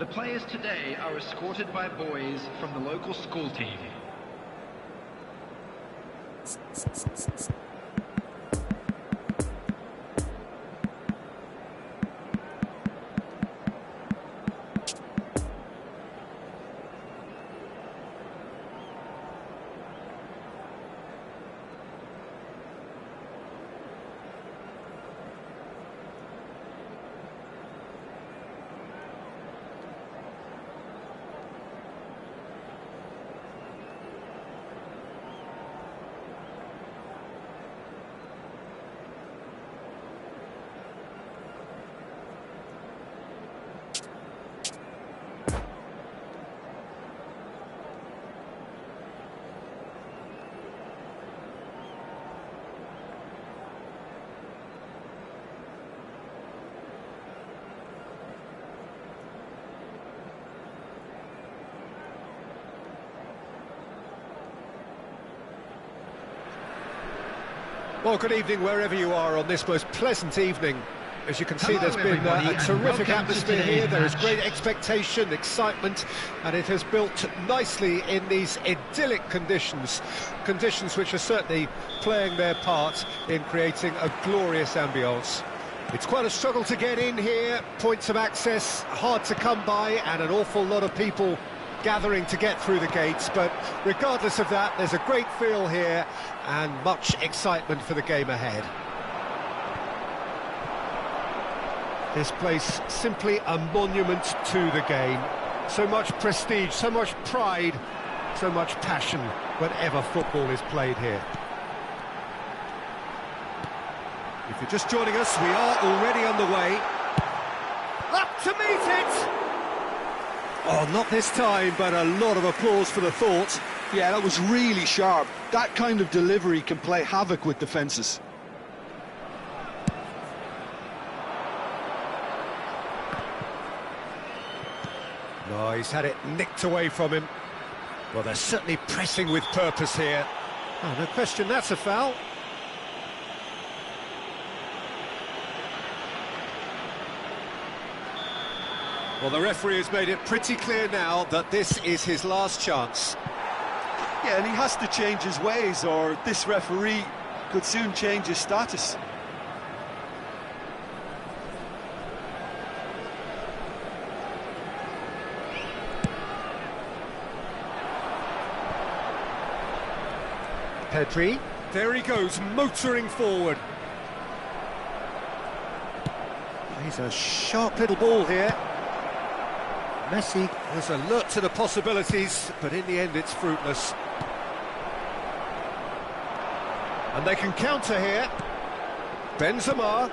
The players today are escorted by boys from the local school team. Well, good evening wherever you are on this most pleasant evening. As you can see, Hello, there's been a terrific atmosphere here. There is match. great expectation, excitement, and it has built nicely in these idyllic conditions. Conditions which are certainly playing their part in creating a glorious ambience. It's quite a struggle to get in here, points of access hard to come by, and an awful lot of people gathering to get through the gates, but regardless of that, there's a great feel here and much excitement for the game ahead. This place simply a monument to the game. So much prestige, so much pride, so much passion whenever football is played here. If you're just joining us, we are already underway. Up to meet it! Oh, not this time, but a lot of applause for the thought. Yeah, that was really sharp. That kind of delivery can play havoc with defences. No, he's had it nicked away from him. Well, they're certainly pressing with purpose here. Oh, no question, that's a foul. Well, the referee has made it pretty clear now that this is his last chance. Yeah, and he has to change his ways, or this referee could soon change his status. Pedri, there he goes, motoring forward. He's a sharp little ball here. Messi was alert to the possibilities, but in the end it's fruitless. And they can counter here. Benzema.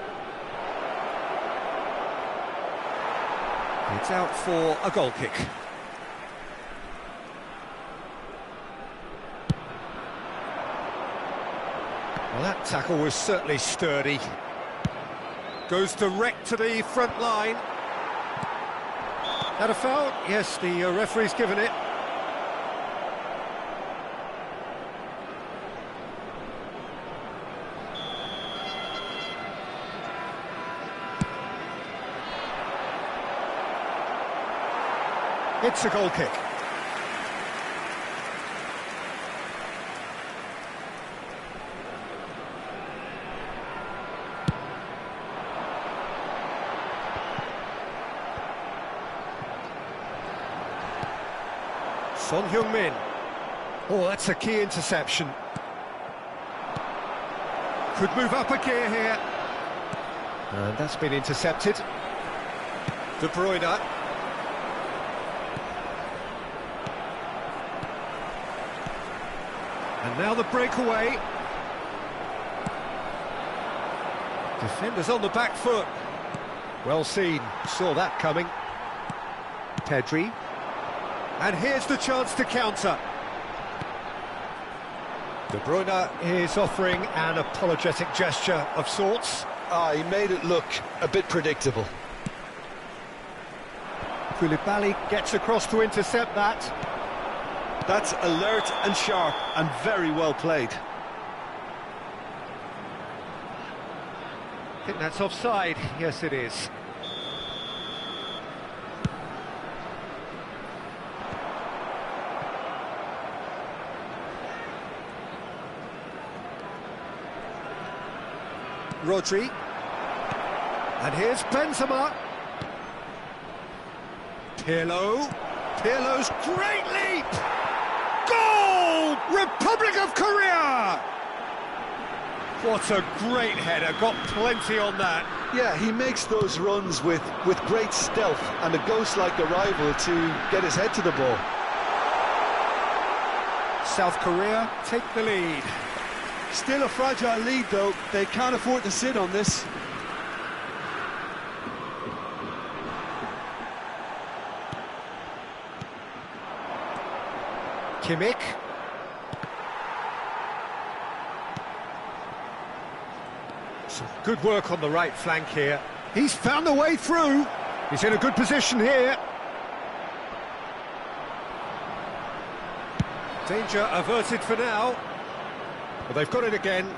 It's out for a goal kick. Well, that tackle was certainly sturdy. Goes direct to the front line. That a foul? Yes, the referee's given it. It's a goal kick. Son Heung-min. Oh, that's a key interception. Could move up a gear here. And that's been intercepted. De Bruyne. And now the breakaway. Defenders on the back foot. Well seen, saw that coming. Pedri. And here's the chance to counter. De Bruyne is offering an apologetic gesture of sorts. He made it look a bit predictable. Koulibaly gets across to intercept that. That's alert and sharp and very well played. I think that's offside. Yes, it is. Rodri. And here's Benzema. Pirlo. Pirlo's great leap! Goal! Republic of Korea! What a great header, got plenty on that. Yeah, he makes those runs with great stealth and a ghost-like arrival to get his head to the ball. South Korea take the lead. Still a fragile lead, though. They can't afford to sit on this. Kimmich. Some good work on the right flank here. He's found the way through. He's in a good position here. Danger averted for now. But they've got it again.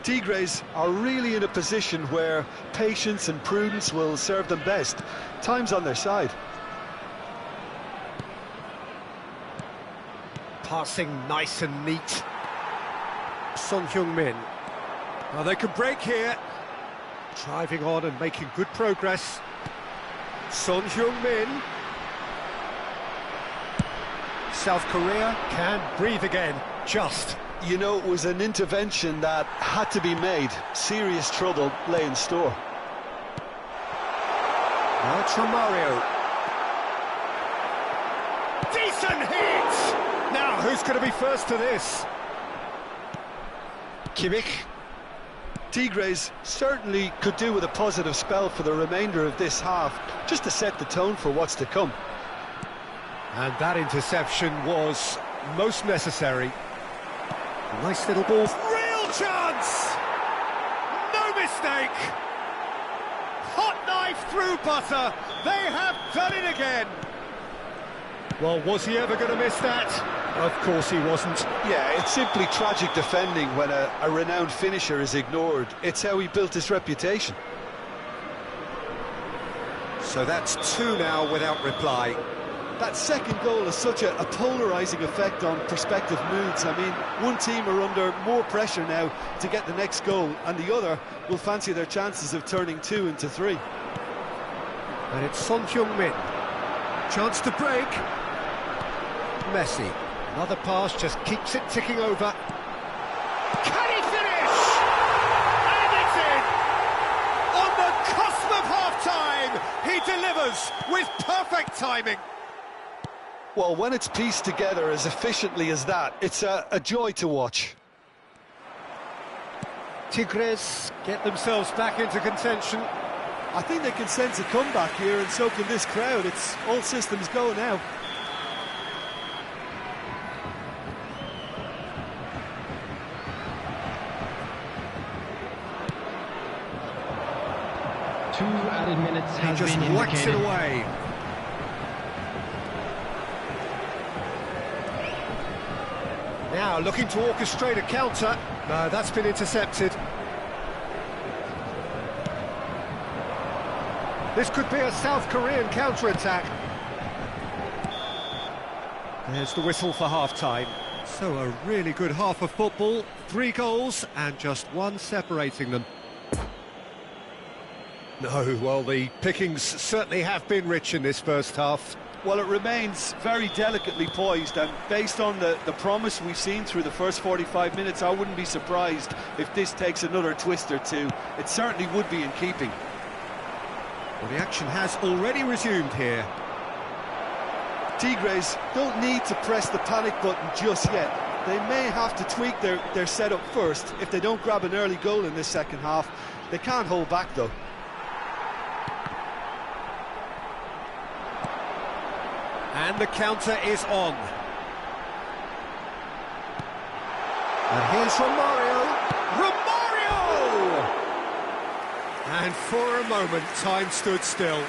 Tigres are really in a position where patience and prudence will serve them best. Time's on their side. Passing nice and neat. Son Heung-min. Well, they can break here. Driving on and making good progress. Son Heung-min. South Korea can breathe again, just. You know, it was an intervention that had to be made. Serious trouble lay in store. Now it's Romario. Decent hit! Now, who's going to be first to this? Kimmich. Tigres certainly could do with a positive spell for the remainder of this half, just to set the tone for what's to come. And that interception was most necessary. Nice little ball. Real chance! No mistake! Hot knife through butter. They have done it again. Well, was he ever going to miss that? Of course he wasn't. Yeah, it's simply tragic defending when a renowned finisher is ignored. It's how he built his reputation. So that's two now without reply. That second goal has such a polarising effect on prospective moods. I mean, one team are under more pressure now to get the next goal, and the other will fancy their chances of turning 2 into 3. And it's Son Heung-min. Chance to break. Messi. Another pass, just keeps it ticking over. Can he finish? And it's in! On the cusp of half-time, he delivers with perfect timing. Well, when it's pieced together as efficiently as that, it's a joy to watch. Tigres get themselves back into contention. I think they can sense a comeback here, and so can this crowd. It's all systems go now. Two added minutes has Just been whacks it indicated. away. Now looking to orchestrate a counter. No, that's been intercepted. This could be a South Korean counter-attack. There's the whistle for half-time. So a really good half of football. 3 goals and just one separating them. No, well, the pickings certainly have been rich in this first half. Well, it remains very delicately poised, and based on the promise we've seen through the first 45 minutes, I wouldn't be surprised if this takes another twist or two. It certainly would be in keeping. Well, the action has already resumed here. Tigres don't need to press the panic button just yet. They may have to tweak their setup first if they don't grab an early goal in this second half. They can't hold back, though. And the counter is on. And here's Romario. Romario! And for a moment, time stood still.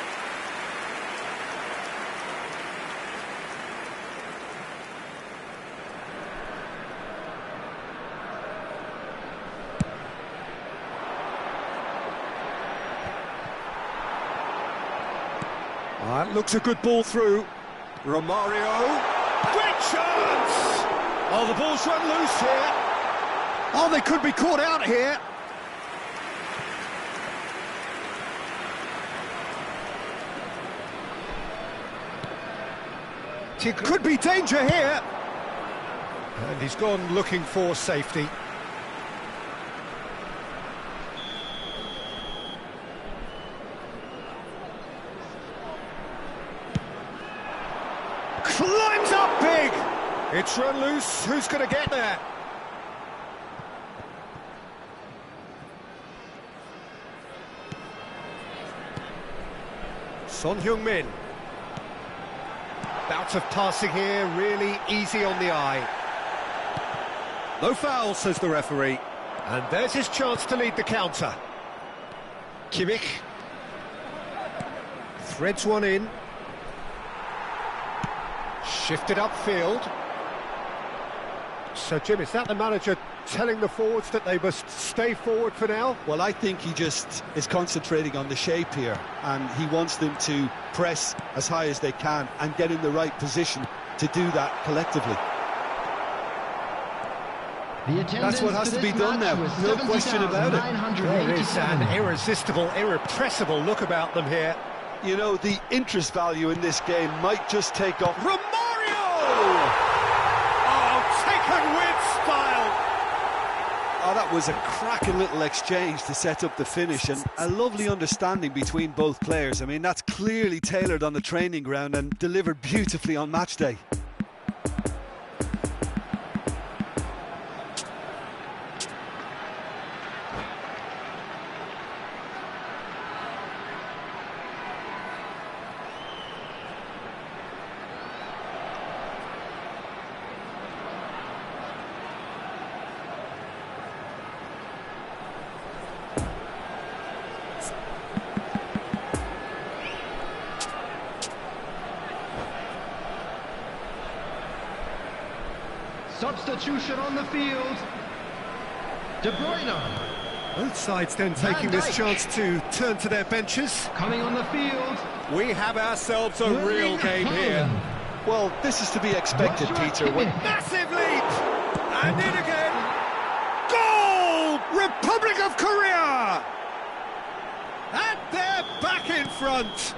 That looks a good ball through. Romario, great chance! Oh, the ball's run loose here. Oh, they could be caught out here. Could be danger here. And he's gone looking for safety. Climbs up big. It's run loose. Who's going to get there? Son Heung-min. Bout of passing here, really easy on the eye. No foul, says the referee. And there's his chance to lead the counter. Kimmich. Threads one in. Shifted upfield. So, Jim, is that the manager telling the forwards that they must stay forward for now? Well, I think he just is concentrating on the shape here, and he wants them to press as high as they can and get in the right position to do that collectively. That's what has to be done now, no question about it. There is an irresistible, irrepressible look about them here. You know, the interest value in this game might just take off. Romario! Oh, taken with style! Oh, that was a cracking little exchange to set up the finish, and a lovely understanding between both players. I mean, that's clearly tailored on the training ground and delivered beautifully on match day. Substitution on the field. De Bruyne. Both sides then taking this chance to turn to their benches. Coming on the field. We have ourselves a real game here. Well, this is to be expected, Peter. Massive leap! And in again. Goal! Republic of Korea! And they're back in front.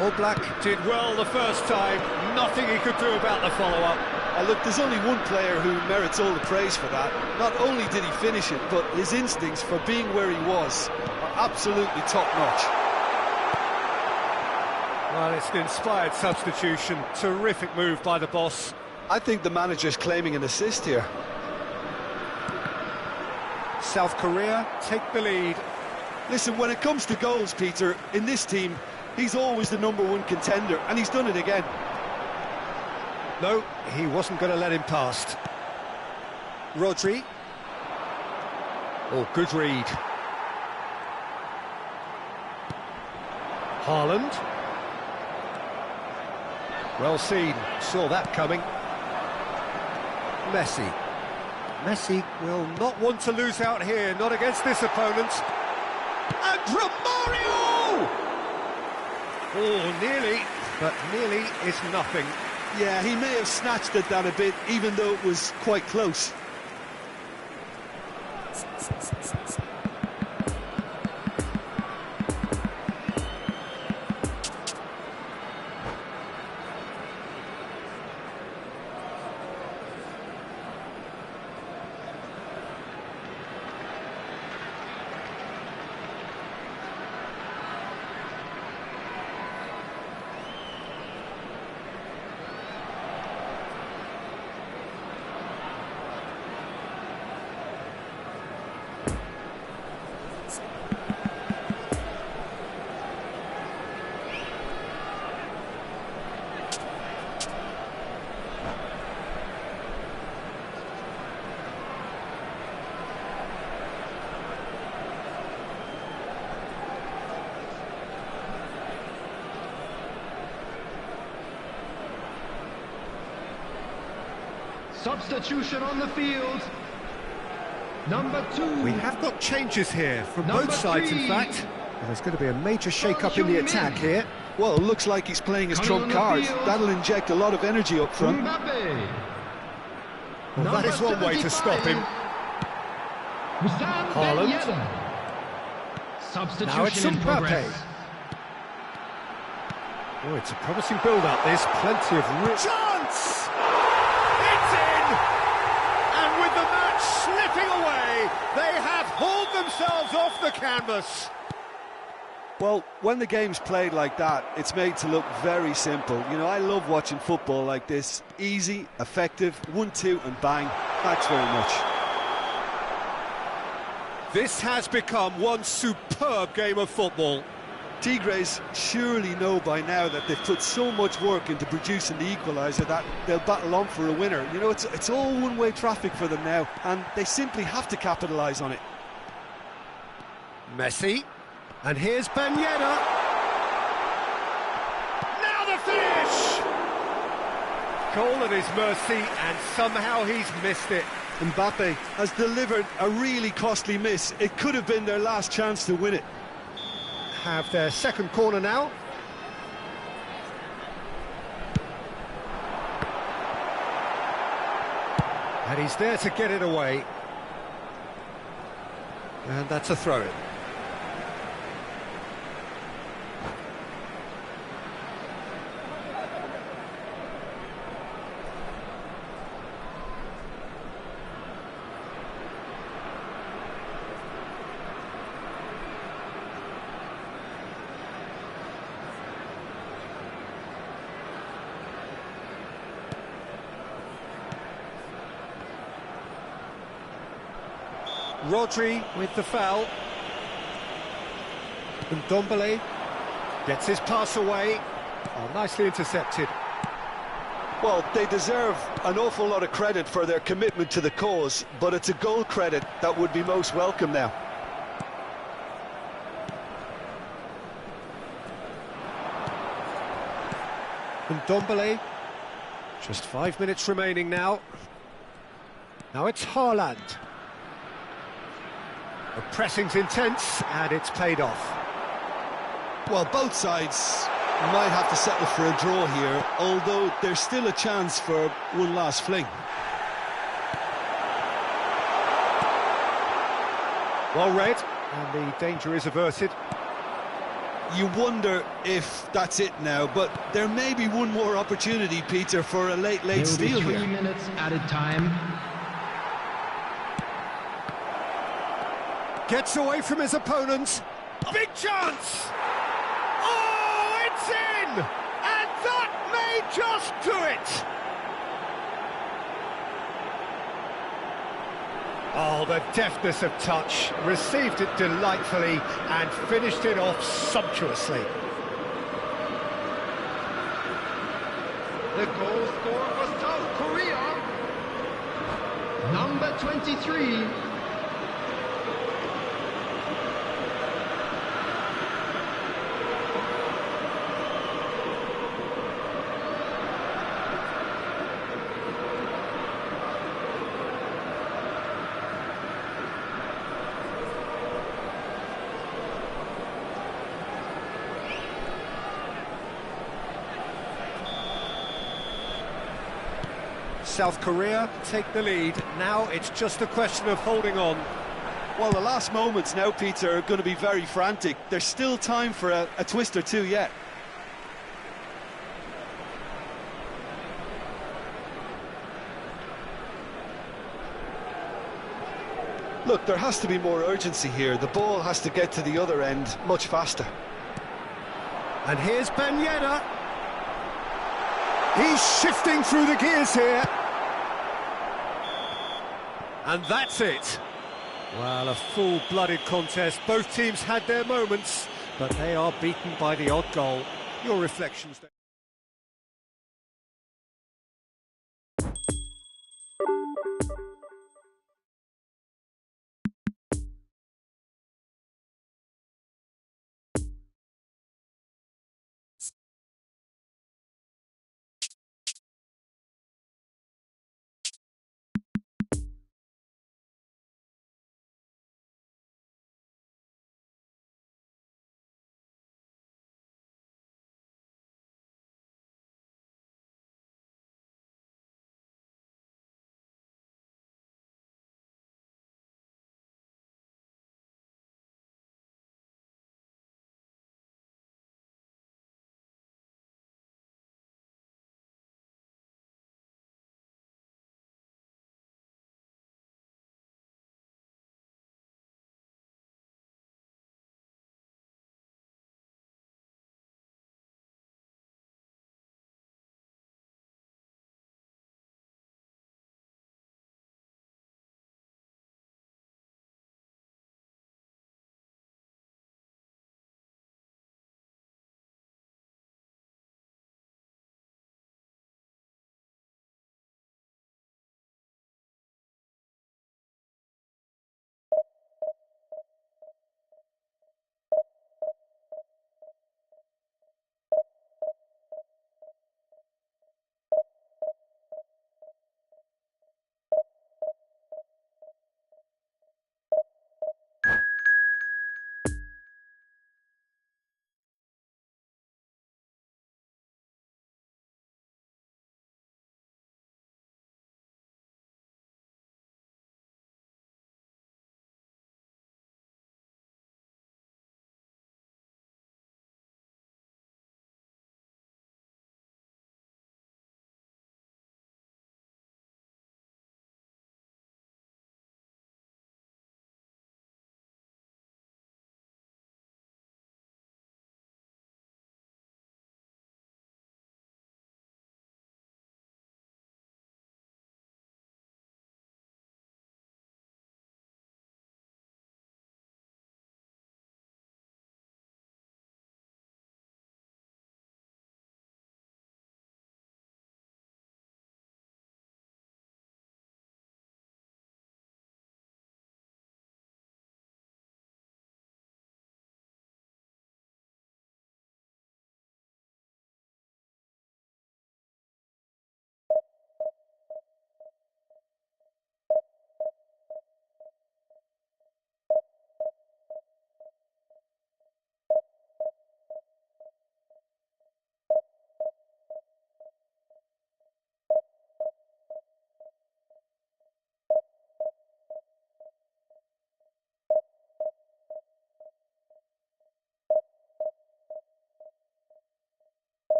All Black did well the first time. Nothing he could do about the follow-up. Look, there's only one player who merits all the praise for that. Not only did he finish it, but his instincts for being where he was are absolutely top-notch. Well, it's an inspired substitution. Terrific move by the boss. I think the manager's claiming an assist here. South Korea take the lead. Listen, when it comes to goals, Peter, in this team, he's always the #1 contender, and he's done it again. No, he wasn't going to let him past. Rodri. Oh, good read. Haaland. Well seen, saw that coming. Messi. Messi will not want to lose out here, not against this opponent. And Romario! Oh, nearly, but nearly is nothing. Yeah, he may have snatched at that a bit, even though it was quite close. Substitution on the field. Number 2. We have got changes here from both sides, in fact. Well, there's going to be a major shake-up in the attack here. Well, it looks like he's playing his trump card. That'll inject a lot of energy up front. Mbappe. Well, that is one way to stop him. Wissam Ben Haaland. Yedder. Now it's Substitution in Mbappe. progress. Oh, it's a promising build-up. There's plenty of chance! It's in! And with the match slipping away, they have hauled themselves off the canvas. Well, when the game's played like that, it's made to look very simple. You know, I love watching football like this. Easy, effective, 1-2 and bang. Thanks very much. This has become one superb game of football. Tigres surely know by now that they've put so much work into producing the equaliser that they'll battle on for a winner. You know, it's all one-way traffic for them now, and they simply have to capitalise on it. Messi. And here's Ben Yedder. Now the finish! Goal at his mercy, and somehow he's missed it. Mbappe has delivered a really costly miss. It could have been their last chance to win it. Have their second corner now. And he's there to get it away. And that's a throw-in. Rodri with the foul. And Ndombele gets his pass away. Oh, nicely intercepted. Well, they deserve an awful lot of credit for their commitment to the cause, but it's a goal credit that would be most welcome now. And Ndombele. Just 5 minutes remaining now. Now it's Haaland. The pressing's intense, and it's paid off. Well, both sides might have to settle for a draw here, although there's still a chance for one last fling. Well read, and the danger is averted. You wonder if that's it now, but there may be one more opportunity, Peter, for a late steal here. 3 minutes added time. Gets away from his opponents. Big chance! Oh, it's in! And that may just do it! Oh, the deftness of touch. Received it delightfully and finished it off sumptuously. The goal scorer for South Korea, number 23. South Korea take the lead. Now it's just a question of holding on. Well, the last moments now, Peter, are going to be very frantic. There's still time for a twist or two yet. Look, there has to be more urgency here. The ball has to get to the other end much faster. And here's Ben Yedder. He's shifting through the gears here. And that's it. Well, a full-blooded contest. Both teams had their moments, but they are beaten by the odd goal. Your reflections there?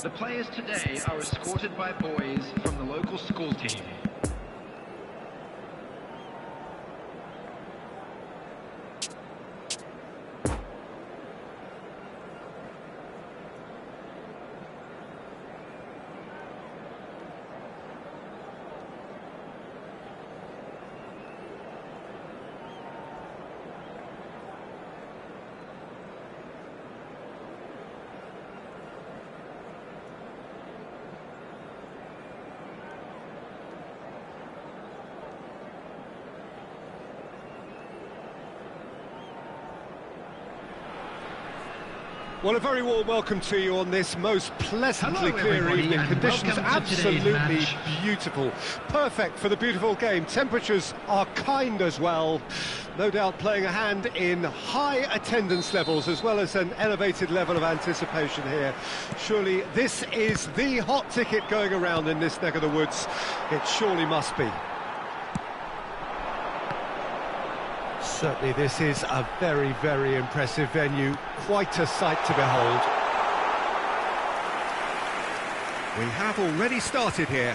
The players today are escorted by boys from the local school team. Well, a very warm welcome to you on this most pleasantly Hello, clear everybody, evening. and Conditions welcome to today's absolutely match. beautiful. Perfect for the beautiful game. Temperatures are kind as well. No doubt playing a hand in high attendance levels as well as an elevated level of anticipation here. Surely this is the hot ticket going around in this neck of the woods. It surely must be. Certainly this is a very, very impressive venue. Quite a sight to behold. We have already started here.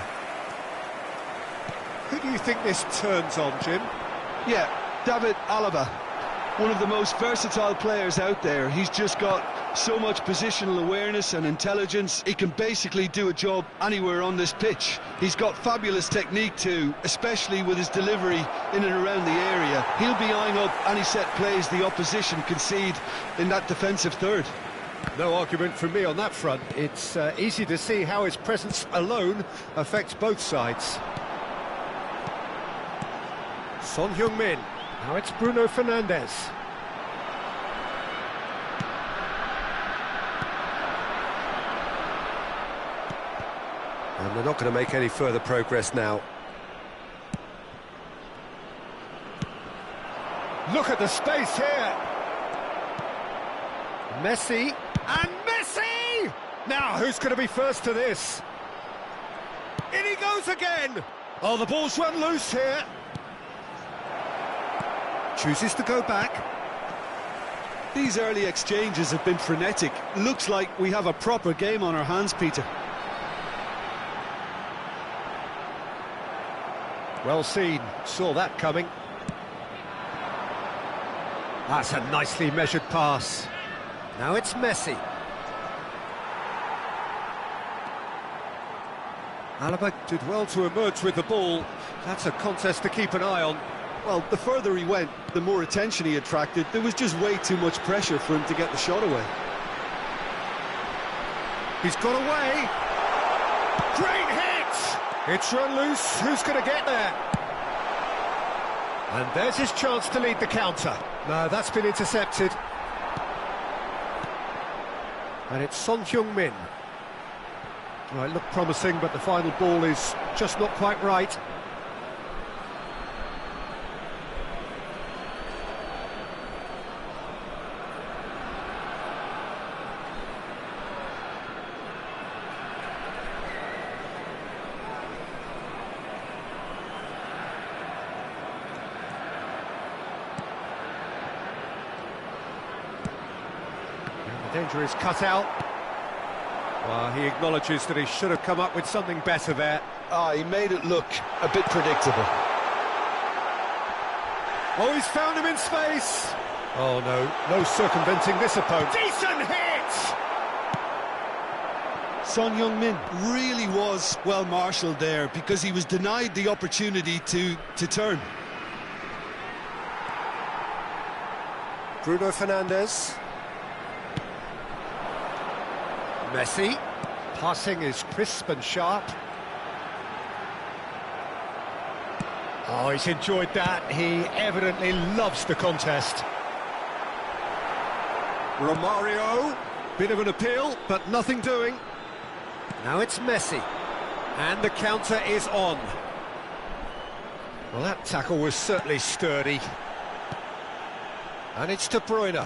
Who do you think this turns on, Jim? Yeah, David Alaba, one of the most versatile players out there. He's just got so much positional awareness and intelligence. He can basically do a job anywhere on this pitch. He's got fabulous technique too, especially with his delivery in and around the area. He'll be eyeing up any set plays the opposition concede in that defensive third. No argument from me on that front. It's easy to see how his presence alone affects both sides. Son Heung-min. Now it's Bruno Fernandes. And they're not going to make any further progress now. Look at the space here. Messi. And Messi! Now, who's going to be first to this? In he goes again! Oh, the ball's run loose here. Chooses to go back. These early exchanges have been frenetic. Looks like we have a proper game on our hands, Peter. Well seen, saw that coming. That's a nicely measured pass. Now it's Messi. Alaba did well to emerge with the ball. That's a contest to keep an eye on. Well, the further he went, the more attention he attracted. There was just way too much pressure for him to get the shot away. He's got away. Great hit! It's run loose. Who's going to get there? And there's his chance to lead the counter. No, that's been intercepted. And it's Son Heung-min. Well, it looked promising, but the final ball is just not quite right. The danger is cut out. Well, he acknowledges that he should have come up with something better there. He made it look a bit predictable. Oh, he's found him in space. Oh, no circumventing this opponent. Decent hit! Son Heung-min really was well marshalled there because he was denied the opportunity to turn. Bruno Fernandes. Messi. Passing is crisp and sharp. Oh, he's enjoyed that. He evidently loves the contest. Romario. Bit of an appeal, but nothing doing. Now it's Messi. And the counter is on. Well, that tackle was certainly sturdy. And it's De Bruyne.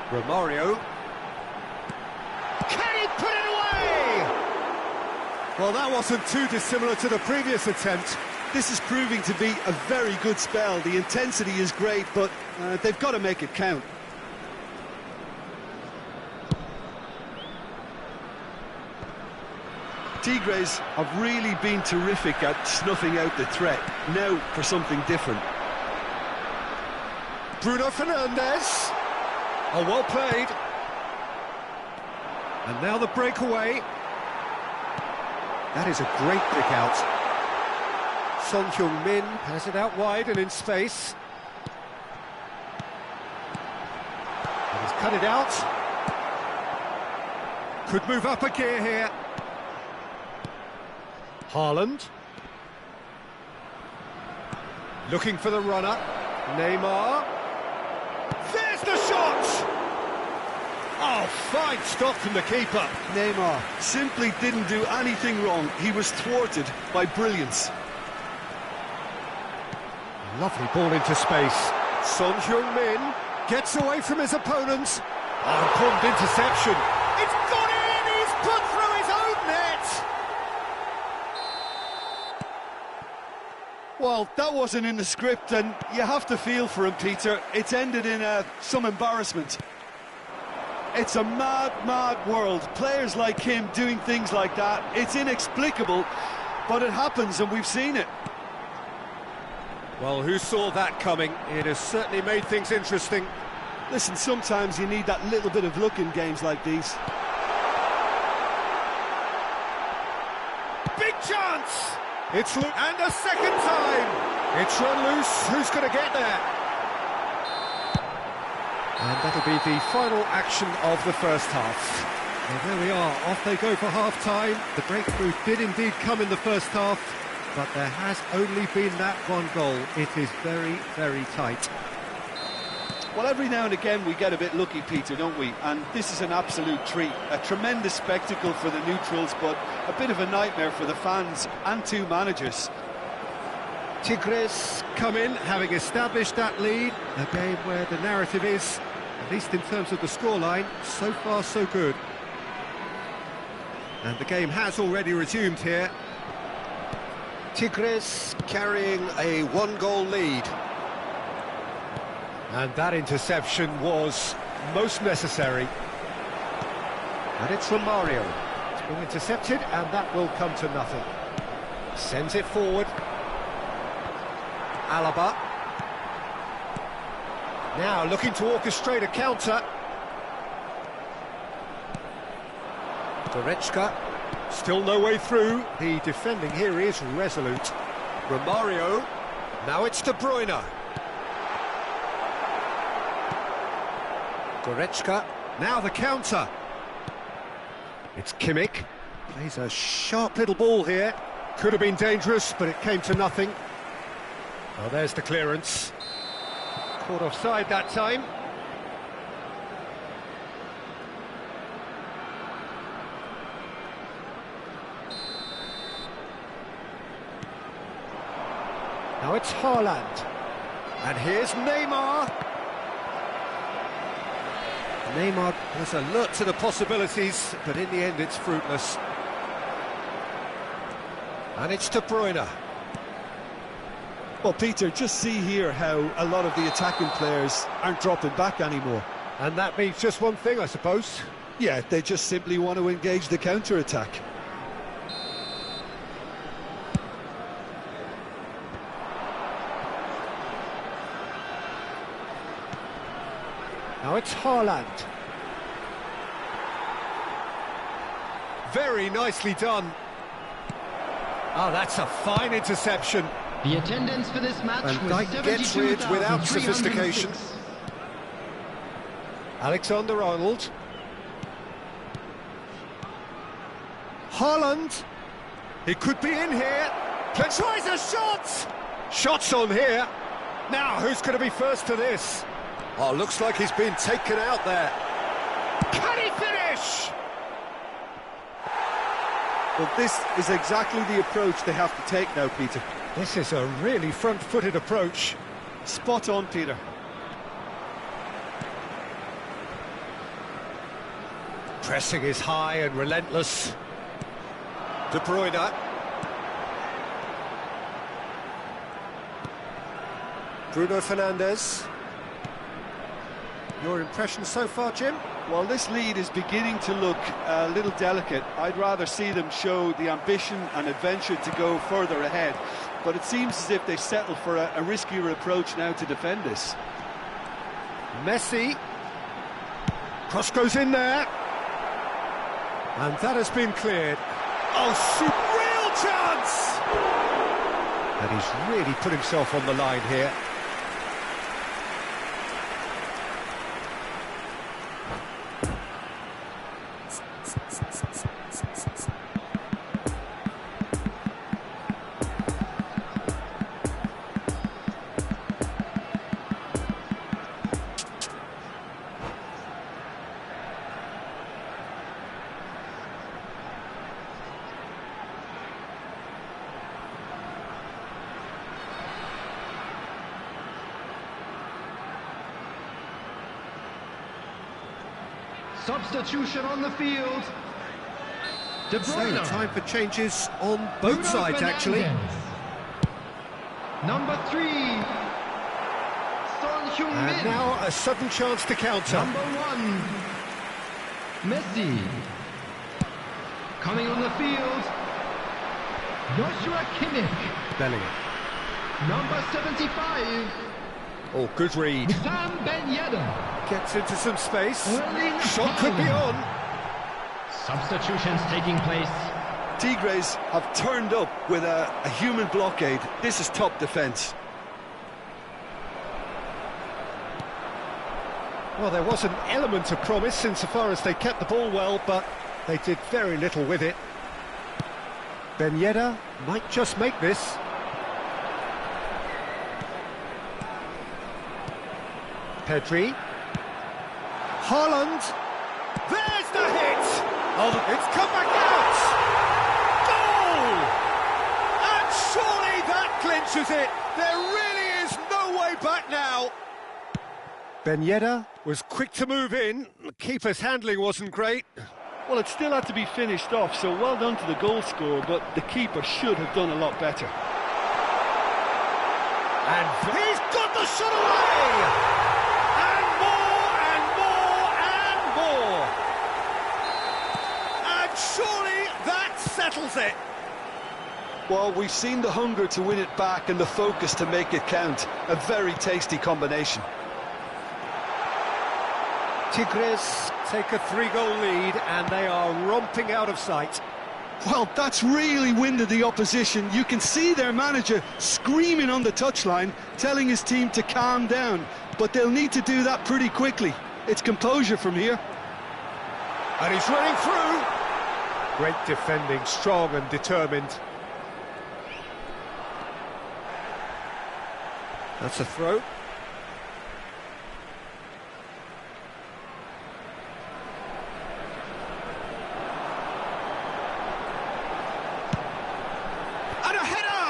Romario. Can he put it away? Well, that wasn't too dissimilar to the previous attempt. This is proving to be a very good spell. The intensity is great, but they've got to make it count. Tigres have really been terrific at snuffing out the threat. Now for something different. Bruno Fernandes. Oh, well played. And now the breakaway. That is a great pick out. Son Heung-min has it out wide and in space. And he's cut it out. Could move up a gear here. Haaland. Looking for the runner. Neymar. There's the shot! Oh, fine stop from the keeper. Neymar simply didn't do anything wrong. He was thwarted by brilliance. Lovely ball into space. Son Heung-min gets away from his opponents. Oh, important interception. It's gone in! He's put through his own net! Well, that wasn't in the script, and you have to feel for him, Peter. It's ended in some embarrassment. It's a mad, mad world. Players like him doing things like that, it's inexplicable, but it happens and we've seen it. Well, who saw that coming? It has certainly made things interesting. Listen, sometimes you need that little bit of luck in games like these. Big chance! It's and a second time! It's run loose. Who's going to get there? And that'll be the final action of the first half. Well, there we are, off they go for half-time. The breakthrough did indeed come in the first half, but there has only been that one goal. It is very, very tight. Well, every now and again we get a bit lucky, Peter, don't we? And this is an absolute treat. A tremendous spectacle for the neutrals, but a bit of a nightmare for the fans and two managers. Tigres come in, having established that lead. A game where the narrative is, at least in terms of the scoreline, so far so good. And the game has already resumed here. Tigres carrying a one-goal lead. And that interception was most necessary. And it's Romario. It's been intercepted, and that will come to nothing. Sends it forward. Alaba. Now looking to orchestrate a counter. Goretzka. Still no way through. The defending here is resolute. Romario. Now it's De Bruyne. Goretzka. Now the counter. It's Kimmich. Plays a sharp little ball here. Could have been dangerous, but it came to nothing. Oh, there's the clearance. Caught offside that time. Now it's Haaland. And here's Neymar. Neymar was alert to the possibilities, but in the end it's fruitless. And it's De Bruyne. Well, Peter, just see here how a lot of the attacking players aren't dropping back anymore. And that means just one thing, I suppose. Yeah, they just simply want to engage the counter-attack. Now it's Haaland. Very nicely done. Oh, that's a fine interception. The attendance for this match And was Dyke gets rid without sophistication. Alexander-Arnold. Haaland. He could be in here. Tries a shot. Shots on here. Now, who's going to be first to this? Oh, looks like he's been taken out there. Can he finish? Well, this is exactly the approach they have to take now, Peter. This is a really front-footed approach. Spot on, Peter. Pressing is high and relentless. De Bruyne. Bruno Fernandes. Your impression so far, Jim? Well, this lead is beginning to look a little delicate. I'd rather see them show the ambition and adventure to go further ahead. But it seems as if they settle for a riskier approach now to defend this. Messi. Cross goes in there. And that has been cleared. Oh, real chance! And he's really put himself on the line here. Substitution on the field. De Bruyne. So, time for changes on both Bruno sides, actually. Number 3. Son Heung-min. And now a sudden chance to counter. Number 1. Messi. Coming on the field. Joshua Kimmich. Bellingham. Number 75. Oh, good read. Sam Ben Yedder. Gets into some space. Erling Shot could be Haaland. on. Substitutions taking place. Tigres have turned up with a human blockade. This is top defence. Well, there was an element of promise insofar as they kept the ball well, but they did very little with it. Ben Yedder might just make this. Pedri. Haaland. There's the hit! Oh, it's come back out! Goal! And surely that clinches it! There really is no way back now! Ben Yedder was quick to move in. The keeper's handling wasn't great. Well, it still had to be finished off, so well done to the goal scorer, but the keeper should have done a lot better. And he's got the shot away! And more, and more, and more! And surely that settles it! Well, we've seen the hunger to win it back and the focus to make it count. A very tasty combination. Tigres take a 3-goal lead and they are romping out of sight. Well, that's really winded the opposition. You can see their manager screaming on the touchline, telling his team to calm down. But they'll need to do that pretty quickly. It's composure from here. And he's running through. Great defending, strong and determined. That's a throw. And a header!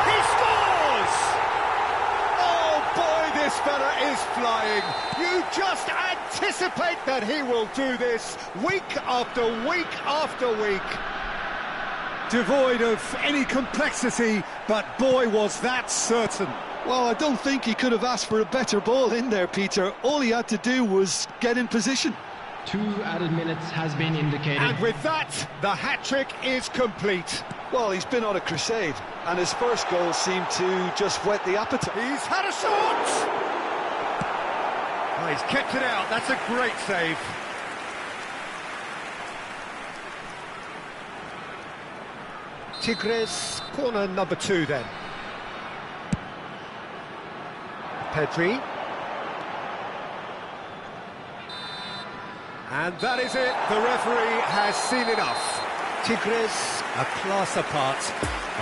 He scores! Oh boy, this fella is flying. You just anticipate that he will do this week after week after week. Devoid of any complexity, but boy, was that certain. Well, I don't think he could have asked for a better ball in there, Peter. All he had to do was get in position. 2 added minutes has been indicated. And with that, the hat-trick is complete. Well, he's been on a crusade, and his first goal seemed to just whet the appetite. He's had a shot! Oh, he's kept it out, that's a great save. Tigres, corner number 2 then. Pedri. And that is it, the referee has seen enough. Tigres, a class apart,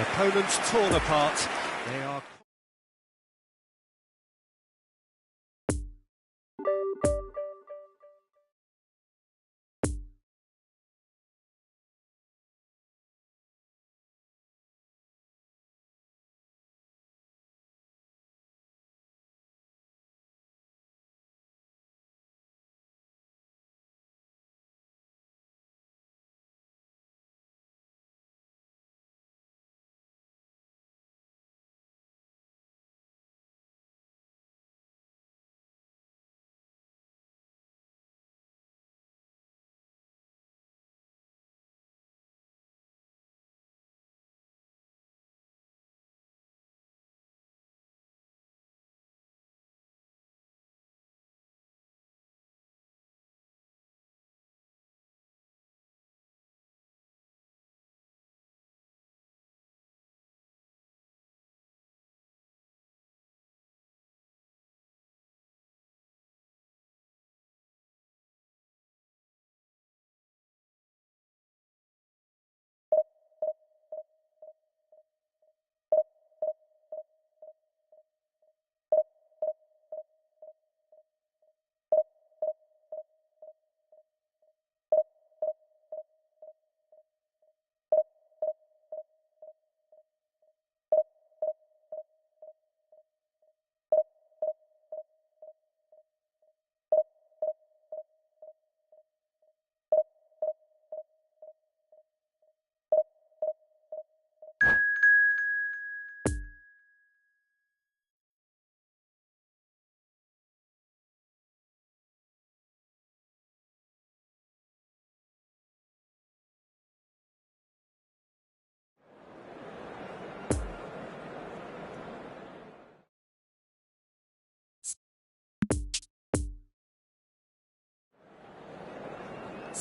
opponents torn apart, they are...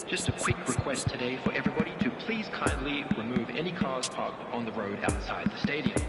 Just a quick request today for everybody to please kindly remove any cars parked on the road outside the stadium.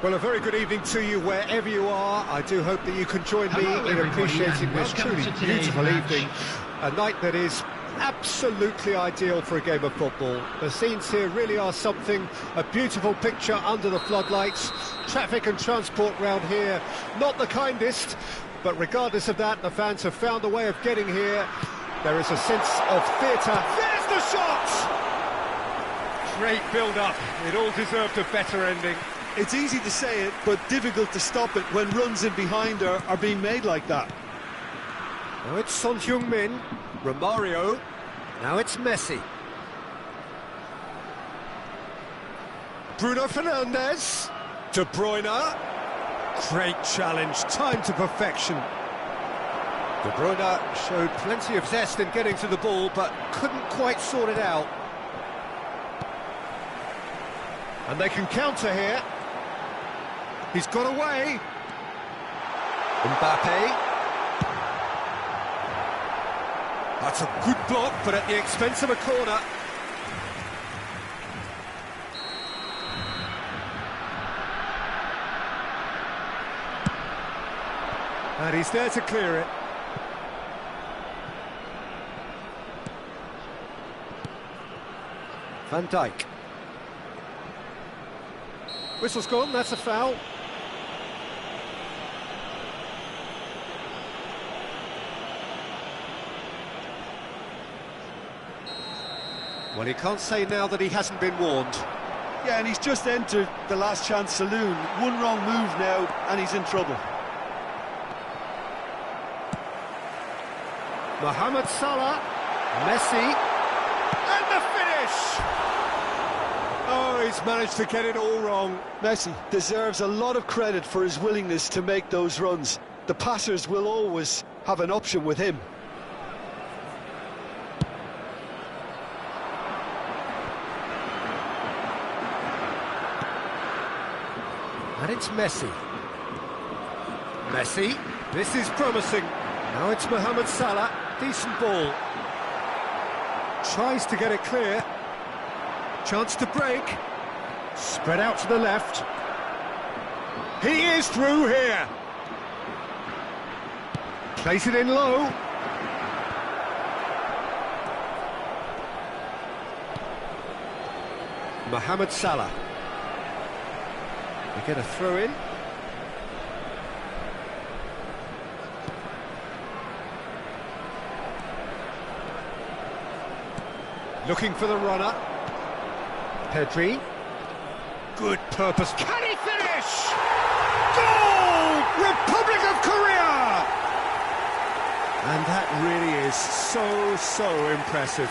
Well, a very good evening to you wherever you are. I do hope that you can join me in appreciating this truly beautiful evening. A night that is absolutely ideal for a game of football. The scenes here really are something, a beautiful picture under the floodlights. Traffic and transport round here, not the kindest, but regardless of that, the fans have found a way of getting here. There is a sense of theatre. There's the shot! Great build-up. It all deserved a better ending. It's easy to say it, but difficult to stop it when runs in behind are being made like that. Now it's Son Heung-min, Romario, now it's Messi. Bruno Fernandes, De Bruyne, great challenge, timed to perfection. De Bruyne showed plenty of zest in getting to the ball, but couldn't quite sort it out. And they can counter here. He's got away. Mbappe. That's a good block, but at the expense of a corner. And he's there to clear it. Van Dijk. Whistle's gone, that's a foul. Well, he can't say now that he hasn't been warned. Yeah, and he's just entered the last chance saloon. One wrong move now, and he's in trouble. Mohamed Salah, Messi, and the finish! Oh, he's managed to get it all wrong. Messi deserves a lot of credit for his willingness to make those runs. The passers will always have an option with him. And it's Messi. Messi, this is promising. Now it's Mohamed Salah, decent ball. Tries to get it clear. Chance to break. Spread out to the left. He is through here. Place it in low. Mohamed Salah. They get a throw in. Looking for the runner. Pedri. Good purpose. Can he finish? Goal! Republic of Korea! And that really is so impressive.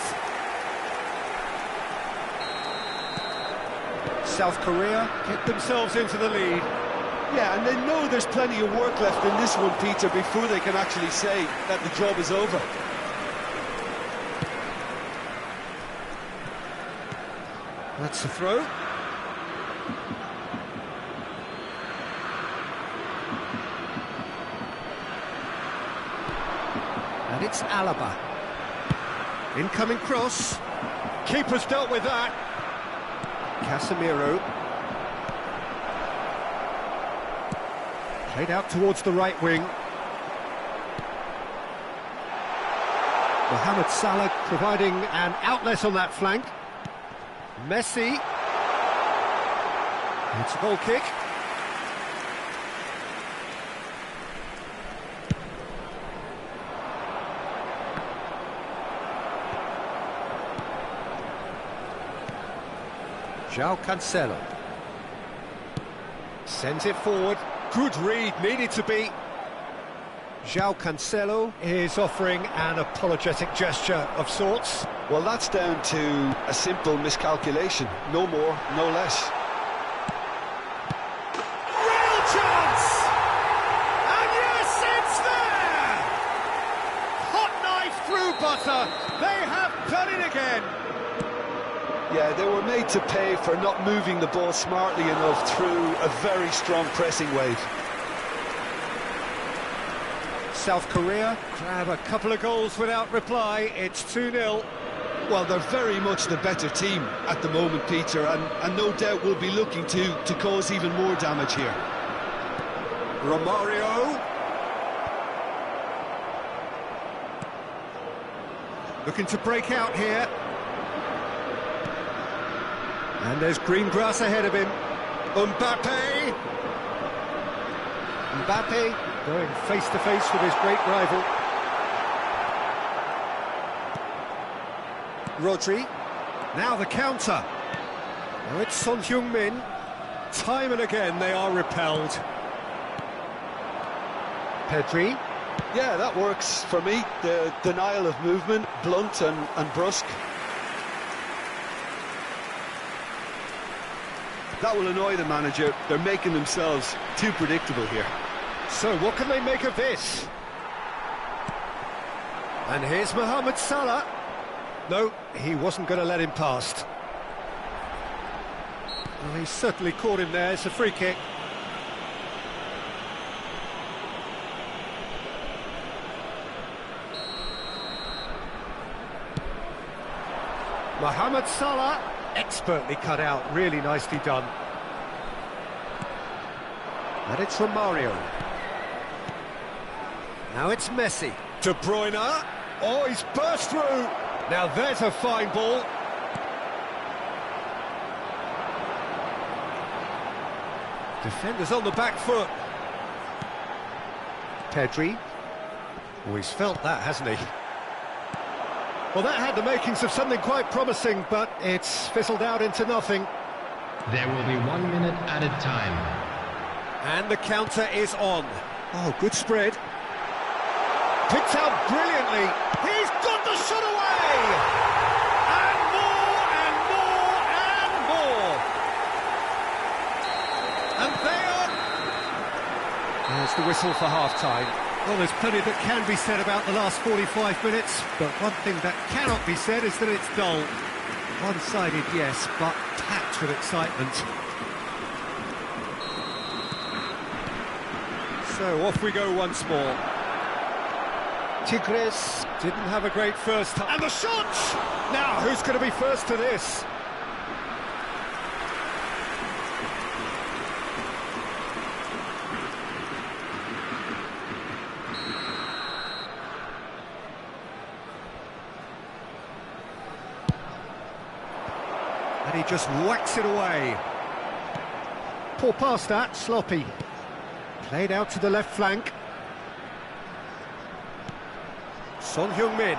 South Korea get themselves into the lead. Yeah, and they know there's plenty of work left in this one, Peter, before they can actually say that the job is over. That's the throw. And it's Alaba. Incoming cross. Keeper's dealt with that. Casemiro. Played out towards the right wing. Mohamed Salah providing an outlet on that flank. Messi. It's a goal kick. João Cancelo. Sends it forward. Good read, needed to be. João Cancelo is offering an apologetic gesture of sorts. Well, that's down to a simple miscalculation. No more, no less. Real chance! And yes, it's there! Hot knife through butter. They have done it again. Yeah, they were made to pay for not moving the ball smartly enough through a very strong pressing wave. South Korea grab a couple of goals without reply. It's 2-0. Well, they're very much the better team at the moment, Peter, and no doubt will be looking to cause even more damage here. Romario. Looking to break out here. And there's green grass ahead of him. Mbappe going face-to-face with his great rival. Rodri. Now the counter. Now it's Son Heung-min. Time and again they are repelled. Pedri. Yeah, that works for me. The denial of movement, blunt and brusque. That will annoy the manager. They're making themselves too predictable here. So what can they make of this? And here's Mohamed Salah. No, he wasn't going to let him past. Well, he certainly caught him there. It's a free kick. Mohamed Salah, expertly cut out, really nicely done. And it's Romario. Now it's Messi. De Bruyne. Oh, he's burst through. Now there's a fine ball. Defenders on the back foot. Pedri. Oh, he's felt that, hasn't he? Well, that had the makings of something quite promising, but it's fizzled out into nothing. There will be 1 minute added time. And the counter is on. Oh, good spread. Picked out brilliantly. He's got the shot away! And more, and more, and more! And there... There's the whistle for half-time. Well, there's plenty that can be said about the last 45 minutes, but one thing that cannot be said is that it's dull. One-sided, yes, but packed with excitement. So off we go once more. Tigres didn't have a great first time. And the shot! Now, who's going to be first to this? And he just whacks it away. Poor pass that, sloppy. Played out to the left flank. Son Heung-min.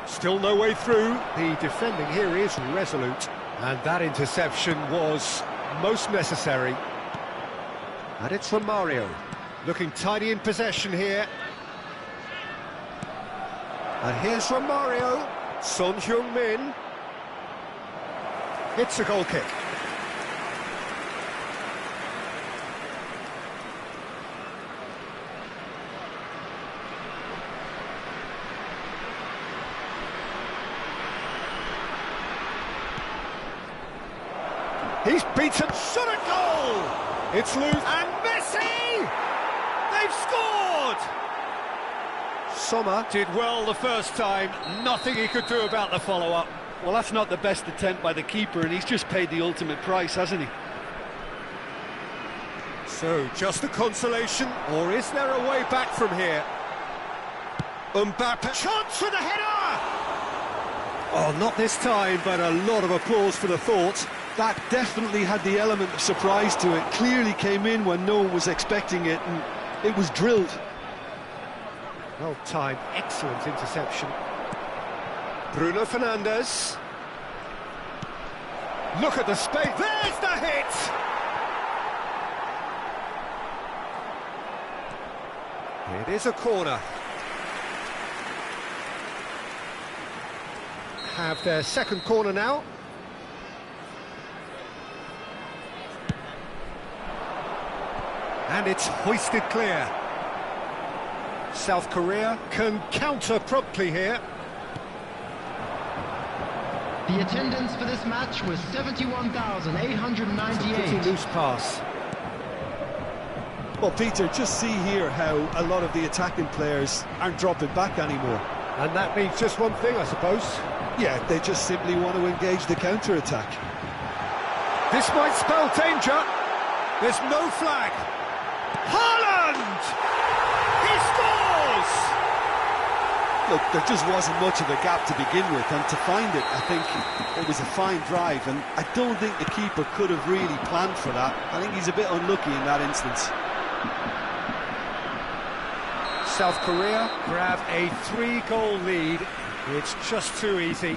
Still no way through. The defending here is resolute. And that interception was most necessary. And it's Romario. Looking tidy in possession here. And here's Romario. Son Heung-min. It's a goal kick. He's beaten, shot at goal! It's loose, and Messi! They've scored! Sommer did well the first time, nothing he could do about the follow-up. Well, that's not the best attempt by the keeper, and he's just paid the ultimate price, hasn't he? So, just a consolation, or is there a way back from here? Mbappe, chance for the header! Oh, not this time, but a lot of applause for the thought. That definitely had the element of surprise to it. Clearly came in when no one was expecting it, and it was drilled. Well timed, excellent interception. Bruno Fernandes. Look at the space. There's the hit! It is a corner. Have their second corner now. And it's hoisted clear. South Korea can counter promptly here. The attendance for this match was 71,898. Pretty loose pass. Well, Peter, just see here how a lot of the attacking players aren't dropping back anymore. And that means just one thing, I suppose. Yeah, they just simply want to engage the counter-attack. This might spell danger. There's no flag. Haaland! He scores! Look, there just wasn't much of a gap to begin with, and to find it, I think it was a fine drive, and I don't think the keeper could have really planned for that. I think he's a bit unlucky in that instance. South Korea grab a 3-goal lead. It's just too easy.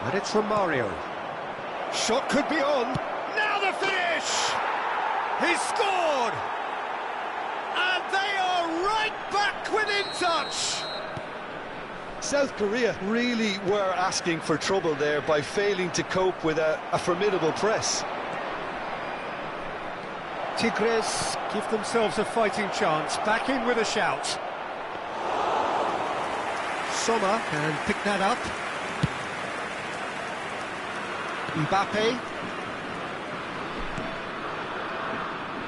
And it's Romario. Shot could be on. Now the finish! He's scored! And they are right back within touch! South Korea really were asking for trouble there by failing to cope with a formidable press. Tigres give themselves a fighting chance, back in with a shout. Sommer can pick that up. Mbappe.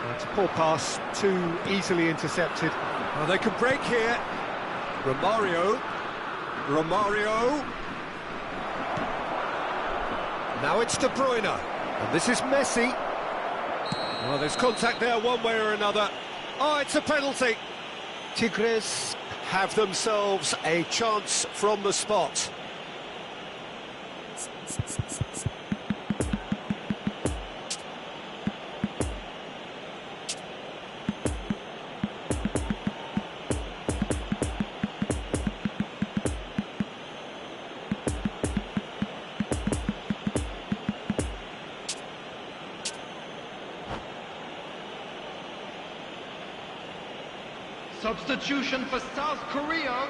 That's a poor pass, too easily intercepted. Well, they can break here. Romario. Now it's De Bruyne. And this is Messi. Well, there's contact there one way or another. Oh, it's a penalty. Tigres have themselves a chance from the spot. Substitution for South Korea.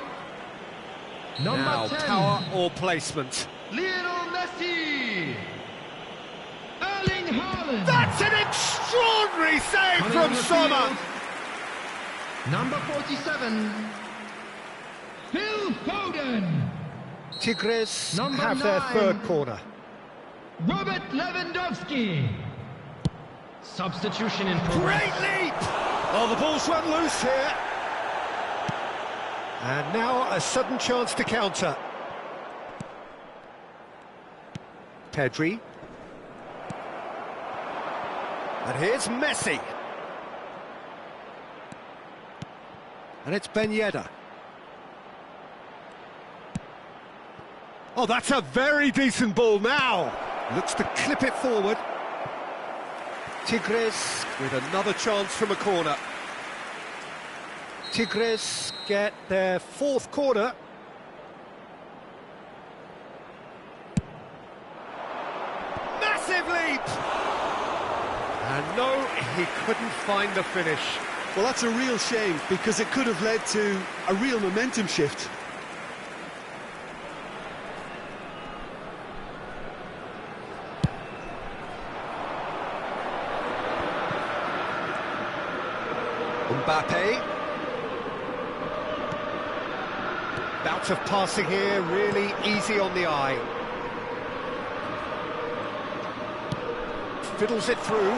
Number Now, 10. power or placement. Lionel Messi. Erling Haaland. That's an extraordinary save Coming from on the Sommer. field, Number 47. Phil Foden. Tigres Number have their 9. third corner. Robert Lewandowski. Substitution in progress. Great leap! Oh, the ball's run loose here. And now a sudden chance to counter. Pedri. And here's Messi. And it's Ben Yedder. Oh, that's a very decent ball now. Looks to clip it forward. Tigres with another chance from a corner. Tigres get their fourth corner. Massive leap! And no, he couldn't find the finish. Well, that's a real shame, because it could have led to a real momentum shift. Mbappe. Bout of passing here, really easy on the eye. Fiddles it through.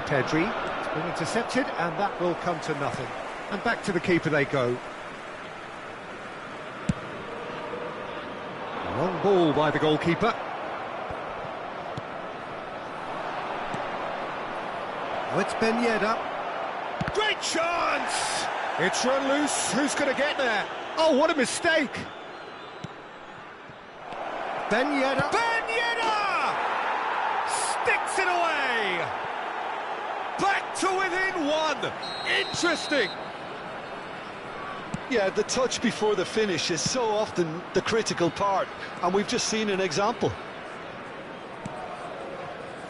Pedri. It's been intercepted, and that will come to nothing. And back to the keeper they go. Long ball by the goalkeeper. Oh, it's Ben Yedder. Great chance! It's run loose. Who's going to get there? Oh, what a mistake! Ben Yedder. Ben Yedder! Sticks it away! Back to within one! Interesting! Yeah, the touch before the finish is so often the critical part, and we've just seen an example.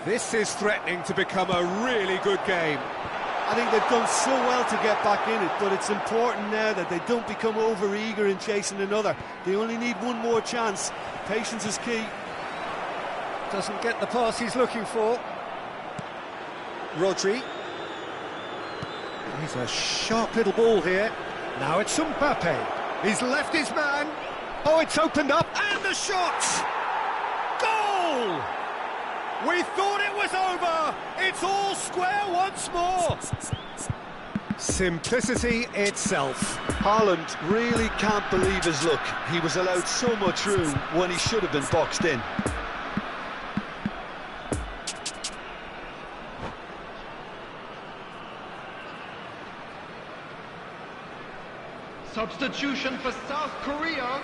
This is threatening to become a really good game. I think they've done so well to get back in it, but it's important now that they don't become over-eager in chasing another. They only need one more chance. Patience is key. Doesn't get the pass he's looking for. Rodri. He's a sharp little ball here. Now it's Mbappe. He's left his man. Oh, it's opened up. And the shot! Goal! We thought it was over. It's all square once more. Simplicity itself. Haaland really can't believe his luck. He was allowed so much room when he should have been boxed in. Substitution for South Korea.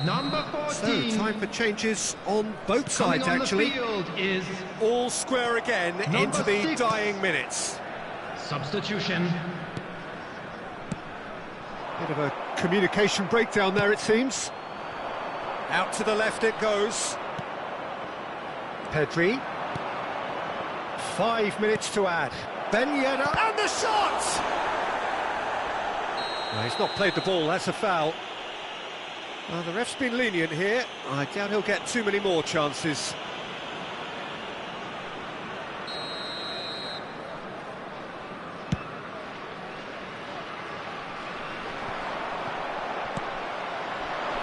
Number 14. So, time for changes on both Coming sides, on actually. the field is All square again Number into the 6. dying minutes. substitution. Bit of a communication breakdown there, it seems. Out to the left it goes. Pedri. 5 minutes to add. Ben Yedder, and the shot! No, he's not played the ball, that's a foul. Well, the ref's been lenient here. I doubt he'll get too many more chances.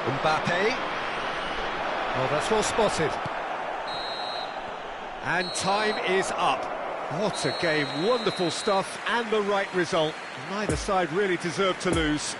Mbappe. Oh, that's well spotted. And time is up. What a game, wonderful stuff, and the right result. Neither side really deserved to lose.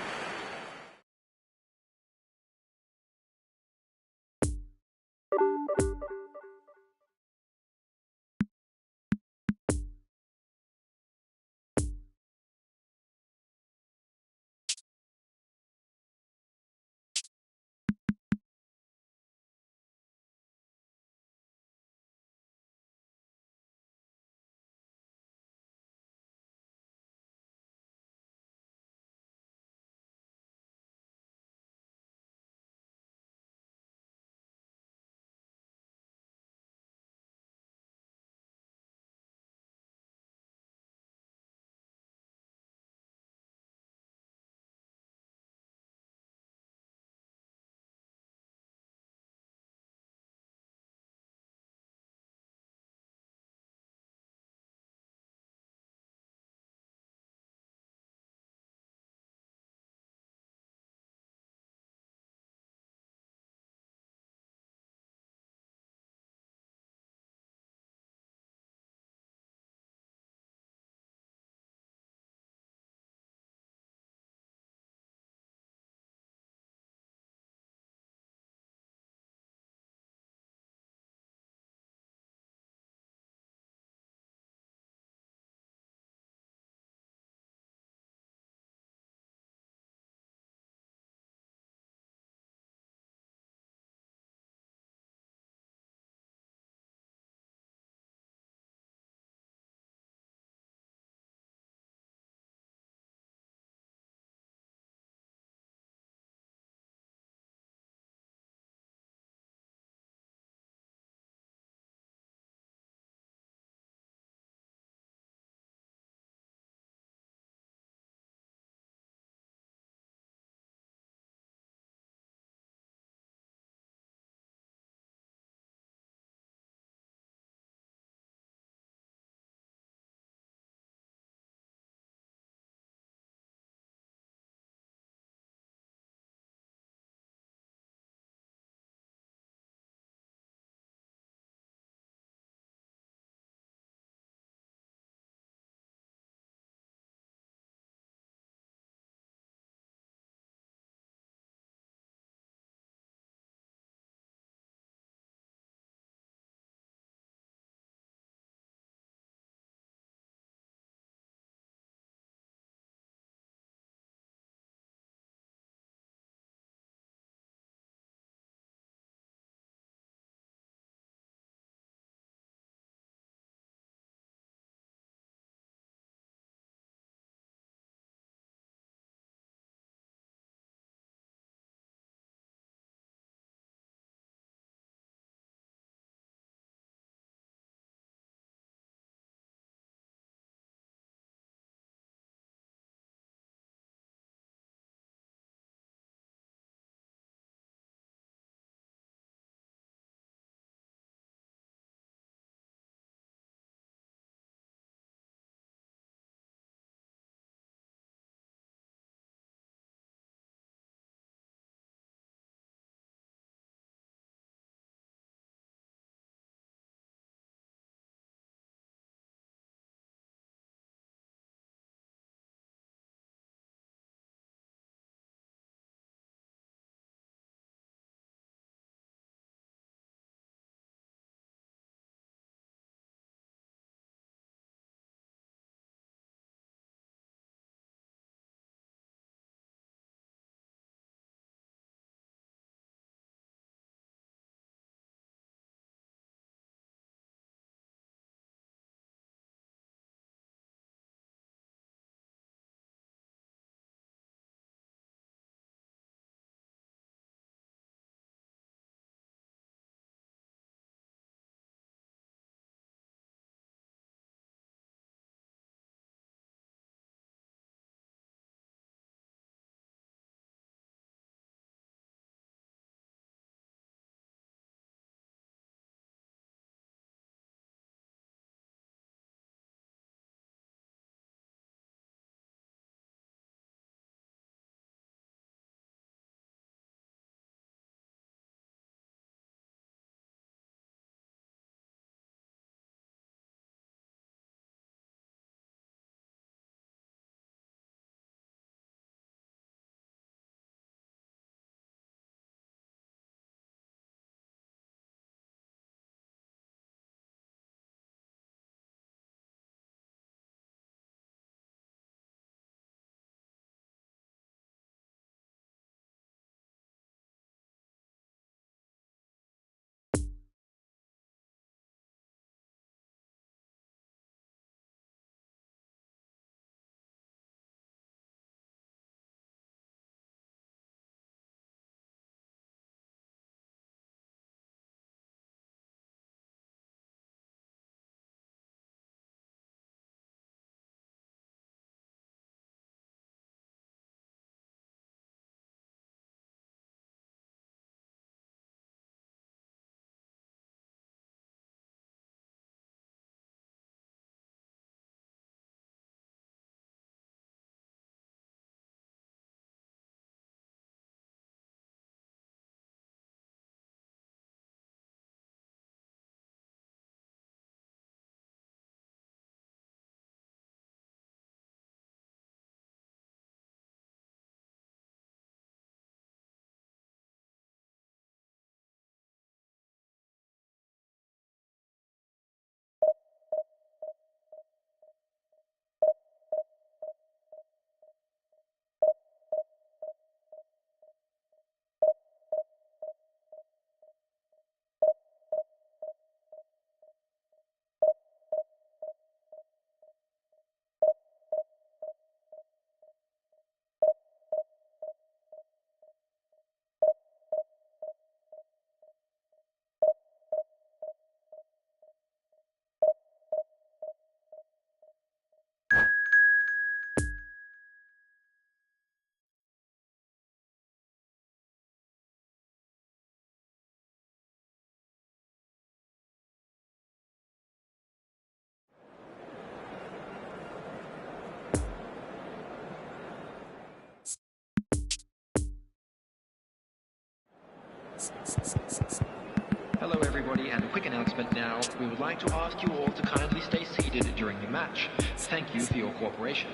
Hello everybody, and a quick announcement now. We would like to ask you all to kindly stay seated during the match. Thank you for your cooperation.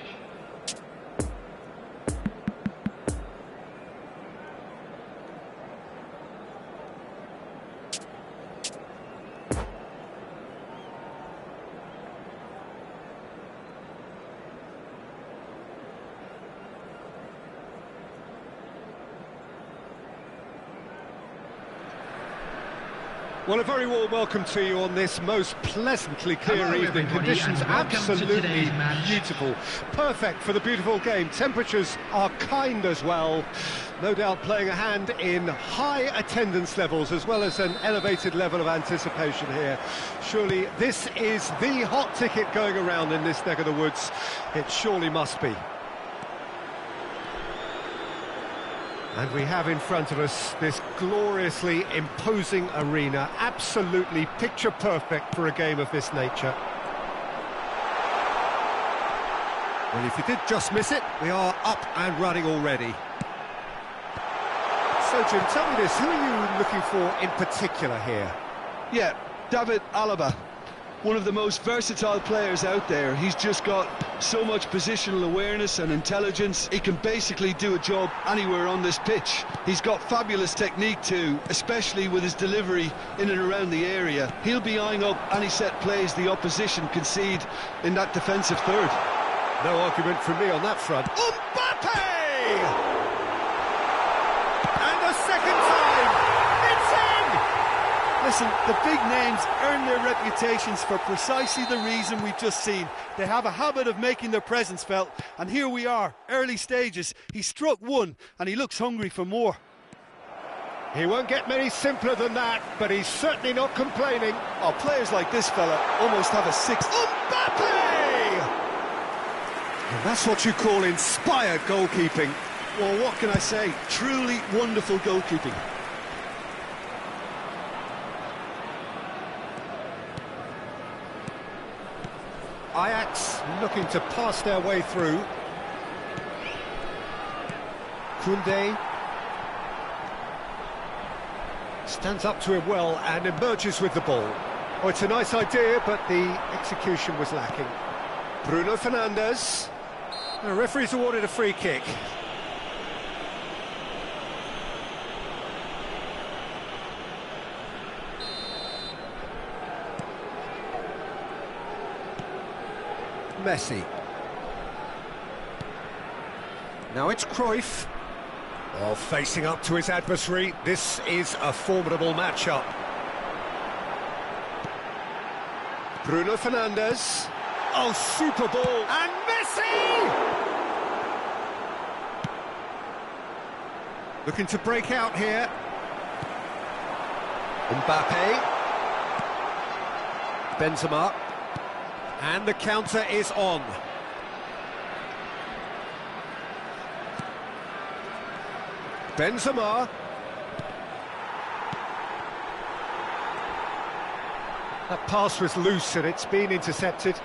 Well, a very warm welcome to you on this most pleasantly clear Hello, evening. everybody, Conditions and welcome to absolutely today's match. beautiful. Perfect for the beautiful game. Temperatures are kind as well. No doubt playing a hand in high attendance levels as well as an elevated level of anticipation here. Surely this is the hot ticket going around in this neck of the woods. It surely must be. And we have in front of us this gloriously imposing arena, absolutely picture perfect for a game of this nature. Well, if you did just miss it, we are up and running already. So, Jim, tell me this, who are you looking for in particular here? Yeah, David Alaba, one of the most versatile players out there. He's just got so much positional awareness and intelligence. He can basically do a job anywhere on this pitch. He's got fabulous technique too, especially with his delivery in and around the area. He'll be eyeing up any set plays the opposition concede in that defensive third. No argument from me on that front. Mbappe! And a second time! It's in! Listen, the big names earn their reputations for precisely the reason we've just seen. They have a habit of making their presence felt, and here we are, early stages. He struck one, and he looks hungry for more. He won't get many simpler than that, but he's certainly not complaining. Oh, players like this fella almost have a sixth. Mbappe! And that's what you call inspired goalkeeping. Well, what can I say? Truly wonderful goalkeeping. Ajax looking to pass their way through. Koundé stands up to him well and emerges with the ball. Oh, it's a nice idea, but the execution was lacking. Bruno Fernandes. The referee's awarded a free kick. Messi. Now it's Cruyff. Oh, facing up to his adversary. This is a formidable matchup. Bruno Fernandes. Oh, super ball. And Messi! Looking to break out here. Mbappe. Benzema. And the counter is on. Benzema. That pass was loose and it's been intercepted.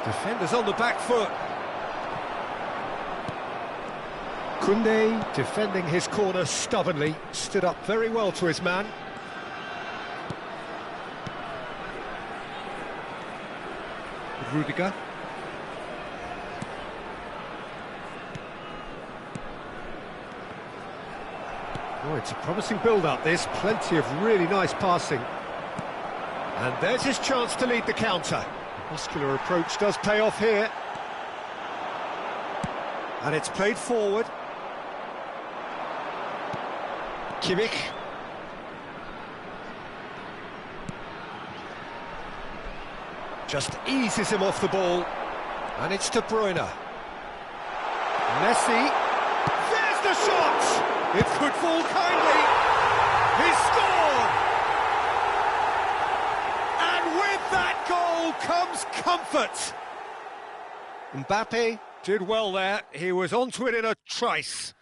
Defenders on the back foot. Koundé defending his corner stubbornly, stood up very well to his man. Rudiger. Oh, it's a promising build-up, this. Plenty of really nice passing. And there's his chance to lead the counter. Muscular approach does pay off here. And it's played forward. Kimmich. Just eases him off the ball. And it's De Bruyne. Messi. There's the shot! It could fall kindly. He scored! And with that goal comes comfort. Mbappe did well there. He was onto it in a trice.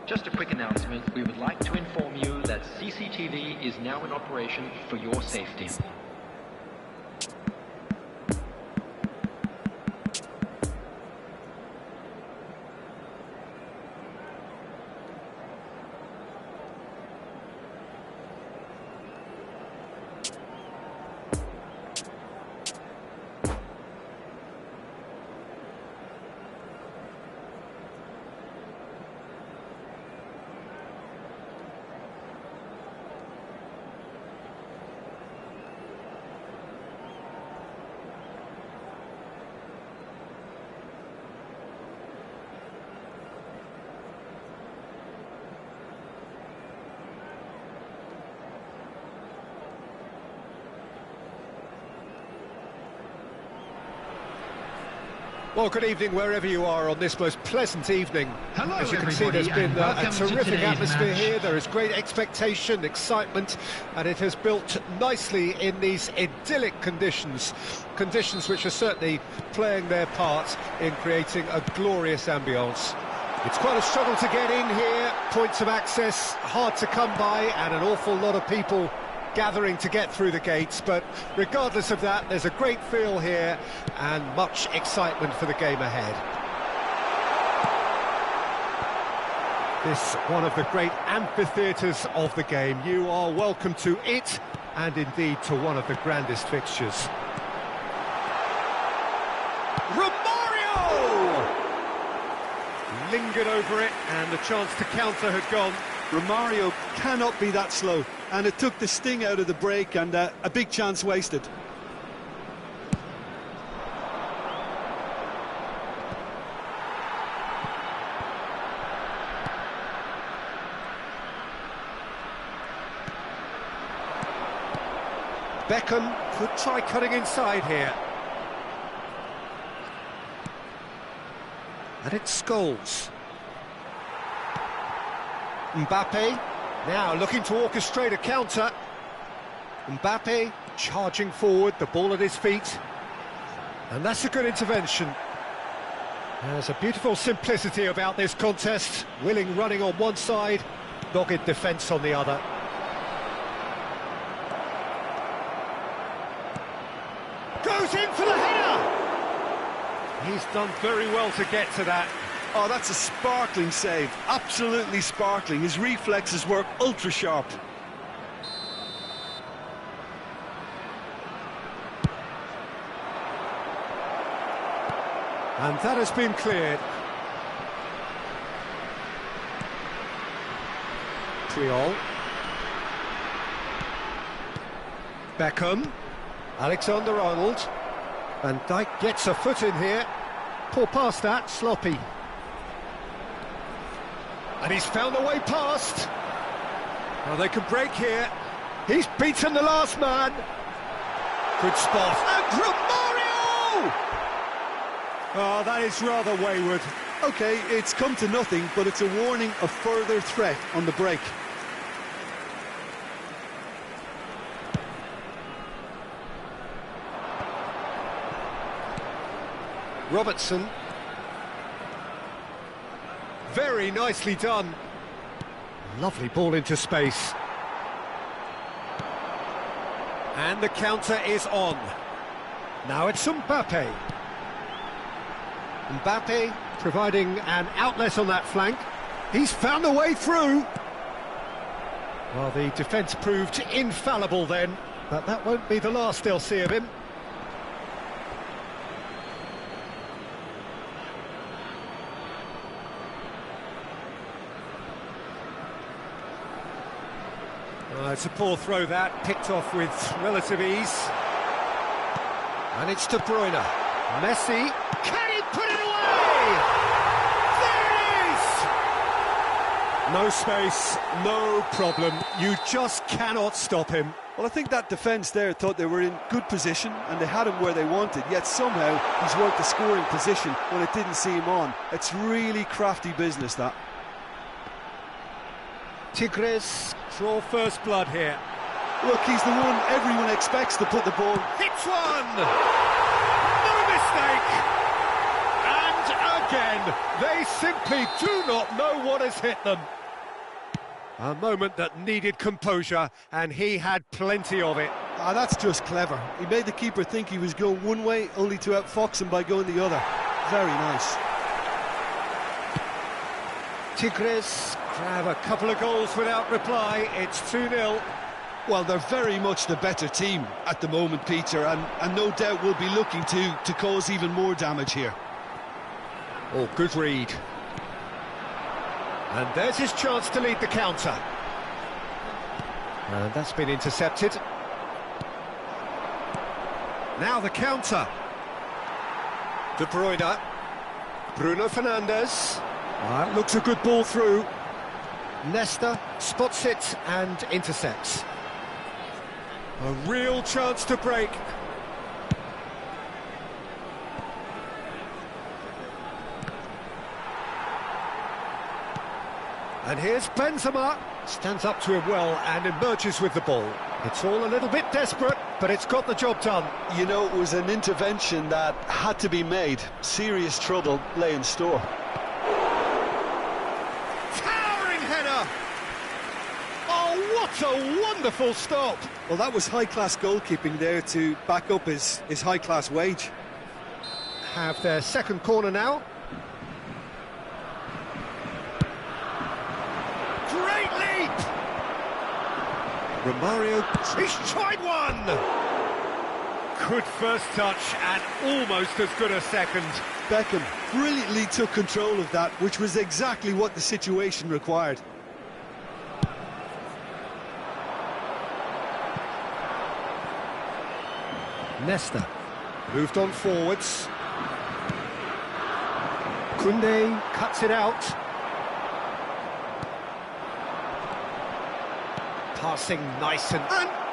Just a quick announcement. We would like to inform you that CCTV is now in operation for your safety. Well, good evening wherever you are on this most pleasant evening. Hello, as you can see, there's been a terrific atmosphere here. There is great expectation, excitement, and it has built nicely in these idyllic conditions. Conditions which are certainly playing their part in creating a glorious ambience. It's quite a struggle to get in here, points of access hard to come by, and an awful lot of people gathering to get through the gates, but regardless of that, there's a great feel here and much excitement for the game ahead. This one of the great amphitheatres of the game. You are welcome to it, and indeed to one of the grandest fixtures. Romario! Lingered over it, and the chance to counter had gone. Romario cannot be that slow, and it took the sting out of the break, and a big chance wasted. Beckham could try cutting inside here. And it's Scholes. Mbappe, now looking to orchestrate a counter. Mbappe charging forward, the ball at his feet. And that's a good intervention. There's a beautiful simplicity about this contest. Willing running on one side, dogged defence on the other. Goes in for the header! He's done very well to get to that. Oh, that's a sparkling save, absolutely sparkling. His reflexes were ultra sharp. And that has been cleared. Triol. Beckham. Alexander-Arnold. Van Dijk gets a foot in here. Poor pass that, sloppy. And he's found a way past. Well, they can break here. He's beaten the last man. Good spot. And Romario! Oh, that is rather wayward. OK, it's come to nothing, but it's a warning of further threat on the break. Robertson. Very nicely done. Lovely ball into space. And the counter is on. Now it's Mbappe. Mbappe providing an outlet on that flank. He's found a way through. Well, the defence proved infallible then, but that won't be the last they'll see of him. It's a poor throw that, picked off with relative ease. And it's De Bruyne. Messi, can he put it away? There it is! No space, no problem. You just cannot stop him. Well, I think that defence there thought they were in good position and they had him where they wanted, yet somehow he's worked the scoring position when it didn't see him on. It's really crafty business, that. Tigres draw first blood here. Look, he's the one everyone expects to put the ball. Hits one! No mistake! And a again. They simply do not know what has hit them. A moment that needed composure, and he had plenty of it. Ah, that's just clever. He made the keeper think he was going one way, only to outfox him by going the other. Very nice. Tigres grab a couple of goals without reply. It's 2-0. Well, they're very much the better team at the moment, Peter, and no doubt will be looking to cause even more damage here. Oh, good read. And there's his chance to lead the counter. And that's been intercepted. Now the counter. De Bruyne. Bruno Fernandes. That looks a good ball through. Nesta spots it and intercepts. A real chance to break. And here's Benzema. Stands up to him well and emerges with the ball. It's all a little bit desperate, but it's got the job done. You know, it was an intervention that had to be made. Serious trouble lay in store. Towering header! Oh, what a wonderful stop! Well, that was high-class goalkeeping there to back up his high-class wage. Have their second corner now. Great leap! Romario, he's tried one! Good first touch and almost as good a second. Beckham brilliantly took control of that, which was exactly what the situation required. Nesta moved on forwards. Koundé cuts it out. Passing nice and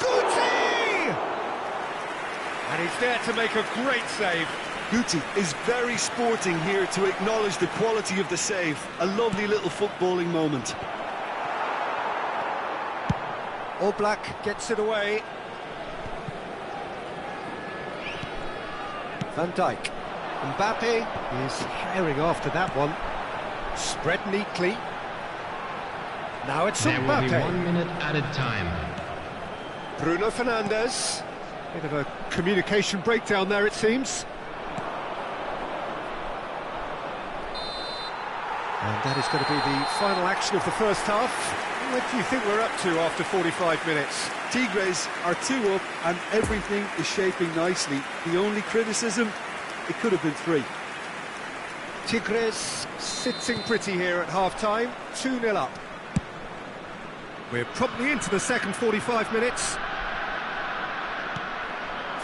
Guti! And he's there to make a great save. Guti is very sporting here to acknowledge the quality of the save. A lovely little footballing moment. Oblak gets it away. Van Dijk. Mbappe is herring after that one. Spread neatly. Now it's There will be Mbappe. 1 minute added time. Bruno Fernandes. Bit of a communication breakdown there, it seems. And that is going to be the final action of the first half. What do you think we're up to after 45 minutes? Tigres are 2 up and everything is shaping nicely. The only criticism, it could have been 3. Tigres sitting pretty here at half-time, 2-0 up. We're promptly into the second 45 minutes.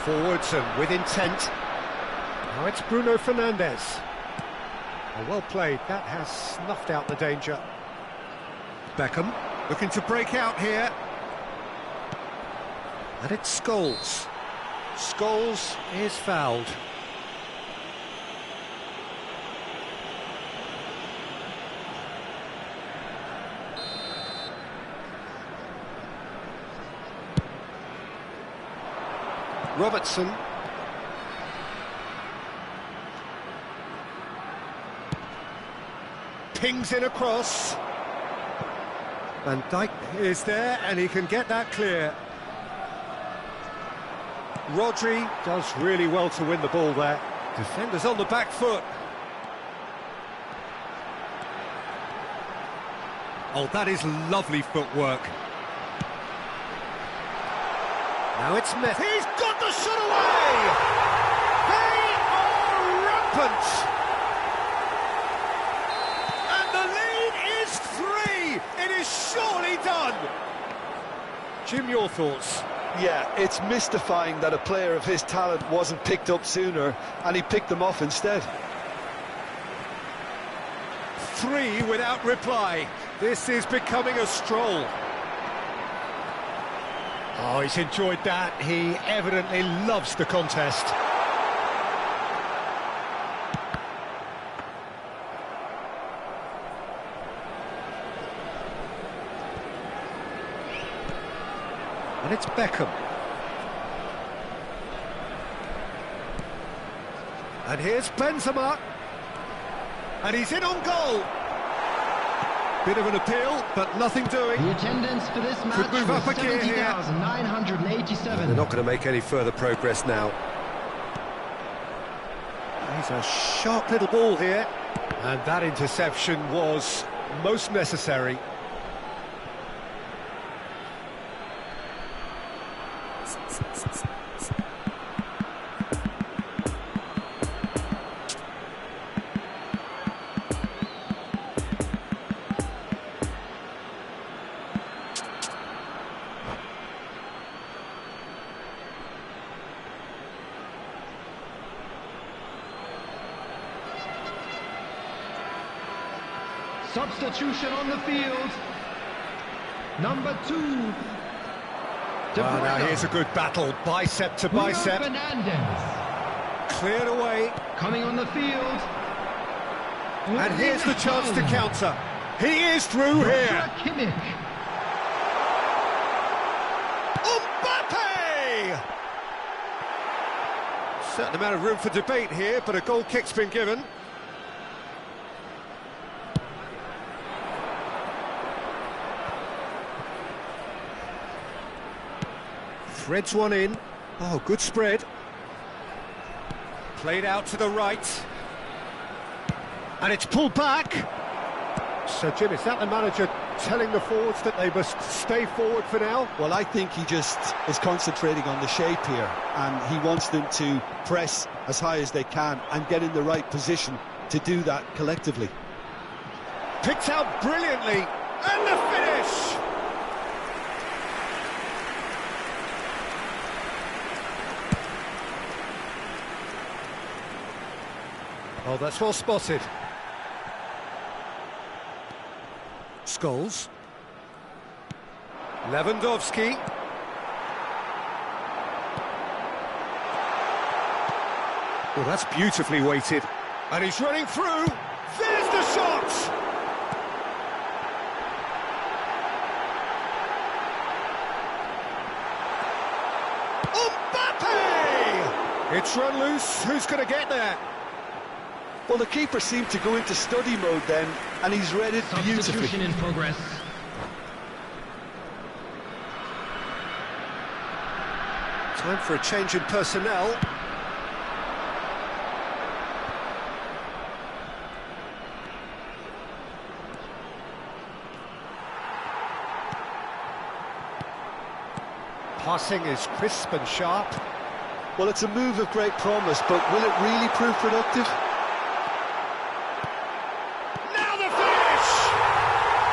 Forwards and with intent. Now it's Bruno Fernandes. Oh, well played, that has snuffed out the danger. Beckham looking to break out here. And it's Scholes. Scholes is fouled. Robertson. Pings in across. Van Dijk is there and he can get that clear. Rodri does really well to win the ball there. Defenders on the back foot. Oh, that is lovely footwork. Now it's Messi. He's got the shot away! They are rampant! And the lead is 3! It is surely done! Jim, your thoughts? Yeah, it's mystifying that a player of his talent wasn't picked up sooner, and he picked them off instead. 3 without reply. This is becoming a stroll. Oh, he's enjoyed that. He evidently loves the contest. And it's Beckham. And here's Benzema. And he's in on goal. Bit of an appeal, but nothing doing. The attendance for this match Could move up was a gear here. 70,987. They're not going to make any further progress now. He's a sharp little ball here. And that interception was most necessary. Substitution on the field. Number 2. Now here's a good battle, bicep to bicep. Fernandez. Cleared away. Coming on the field. And here's the chance to counter. He is through here. Kimmich. Mbappe! Certain amount of room for debate here, but a goal kick's been given. Threads one in. Oh, good spread. Played out to the right. And it's pulled back. So, Jim, is that the manager telling the forwards that they must stay forward for now? Well, I think he just is concentrating on the shape here, and he wants them to press as high as they can and get in the right position to do that collectively. Picked out brilliantly. And the finish! Oh, that's well spotted. Scholes. Lewandowski. Oh, that's beautifully weighted. And he's running through. There's the shot! Mbappe! It's run loose. Who's going to get there? Well, the keeper seemed to go into study mode then, and he's read it beautifully. Substitution in progress. Time for a change in personnel. Passing is crisp and sharp. Well, it's a move of great promise, but will it really prove productive? Now the finish!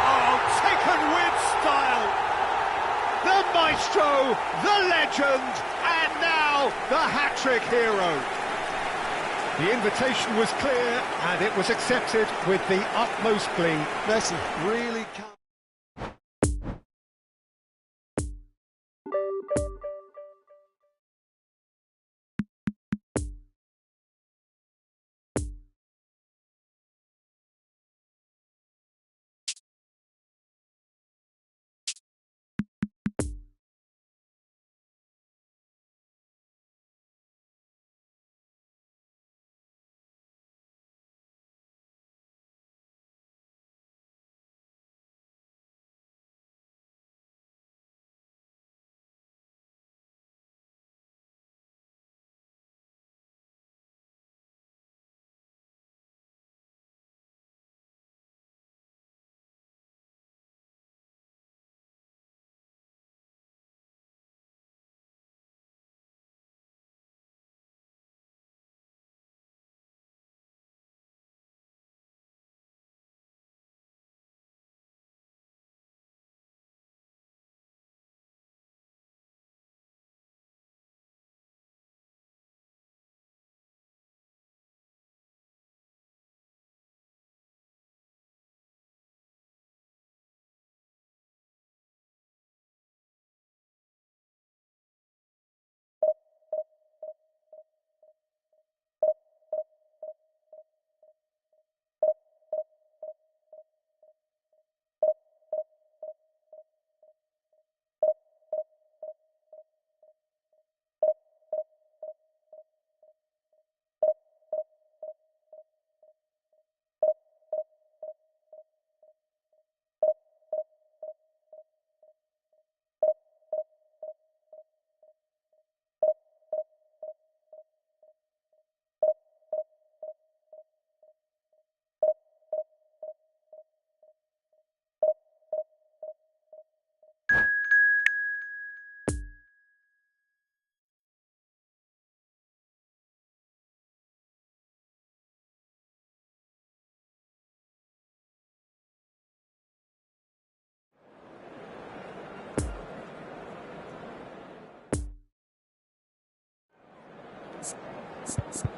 Oh, taken with style! The maestro, the legend, and now the hat-trick hero. The invitation was clear, and it was accepted with the utmost glee. Messi really can't.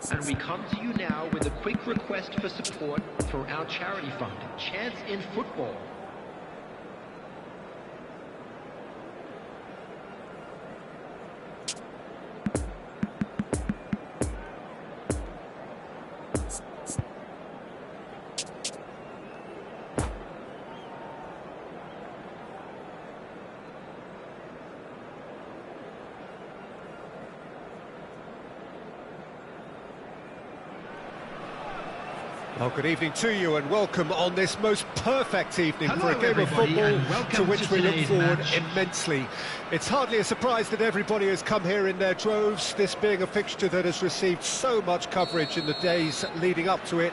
And we come to you now with a quick request for support for our charity fund, Chance in Football. Well, good evening to you and welcome on this most perfect evening for a game of football to which we look forward immensely. It's hardly a surprise that everybody has come here in their droves, this being a fixture that has received so much coverage in the days leading up to it.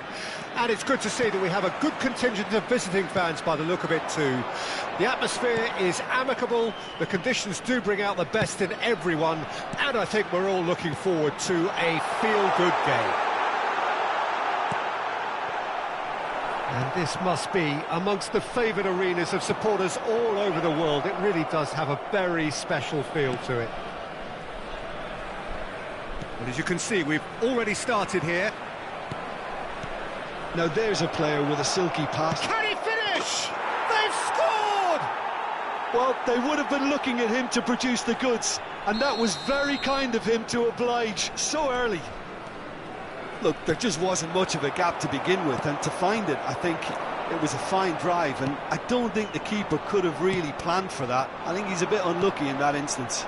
And it's good to see that we have a good contingent of visiting fans by the look of it too. The atmosphere is amicable, the conditions do bring out the best in everyone, and I think we're all looking forward to a feel-good game. And this must be amongst the favoured arenas of supporters all over the world. It really does have a very special feel to it. And as you can see, we've already started here. Now there's a player with a silky pass. Can he finish? They've scored! Well, they would have been looking at him to produce the goods, and that was very kind of him to oblige so early. Look, there just wasn't much of a gap to begin with, and to find it, I think it was a fine drive, and I don't think the keeper could have really planned for that. I think he's a bit unlucky in that instance.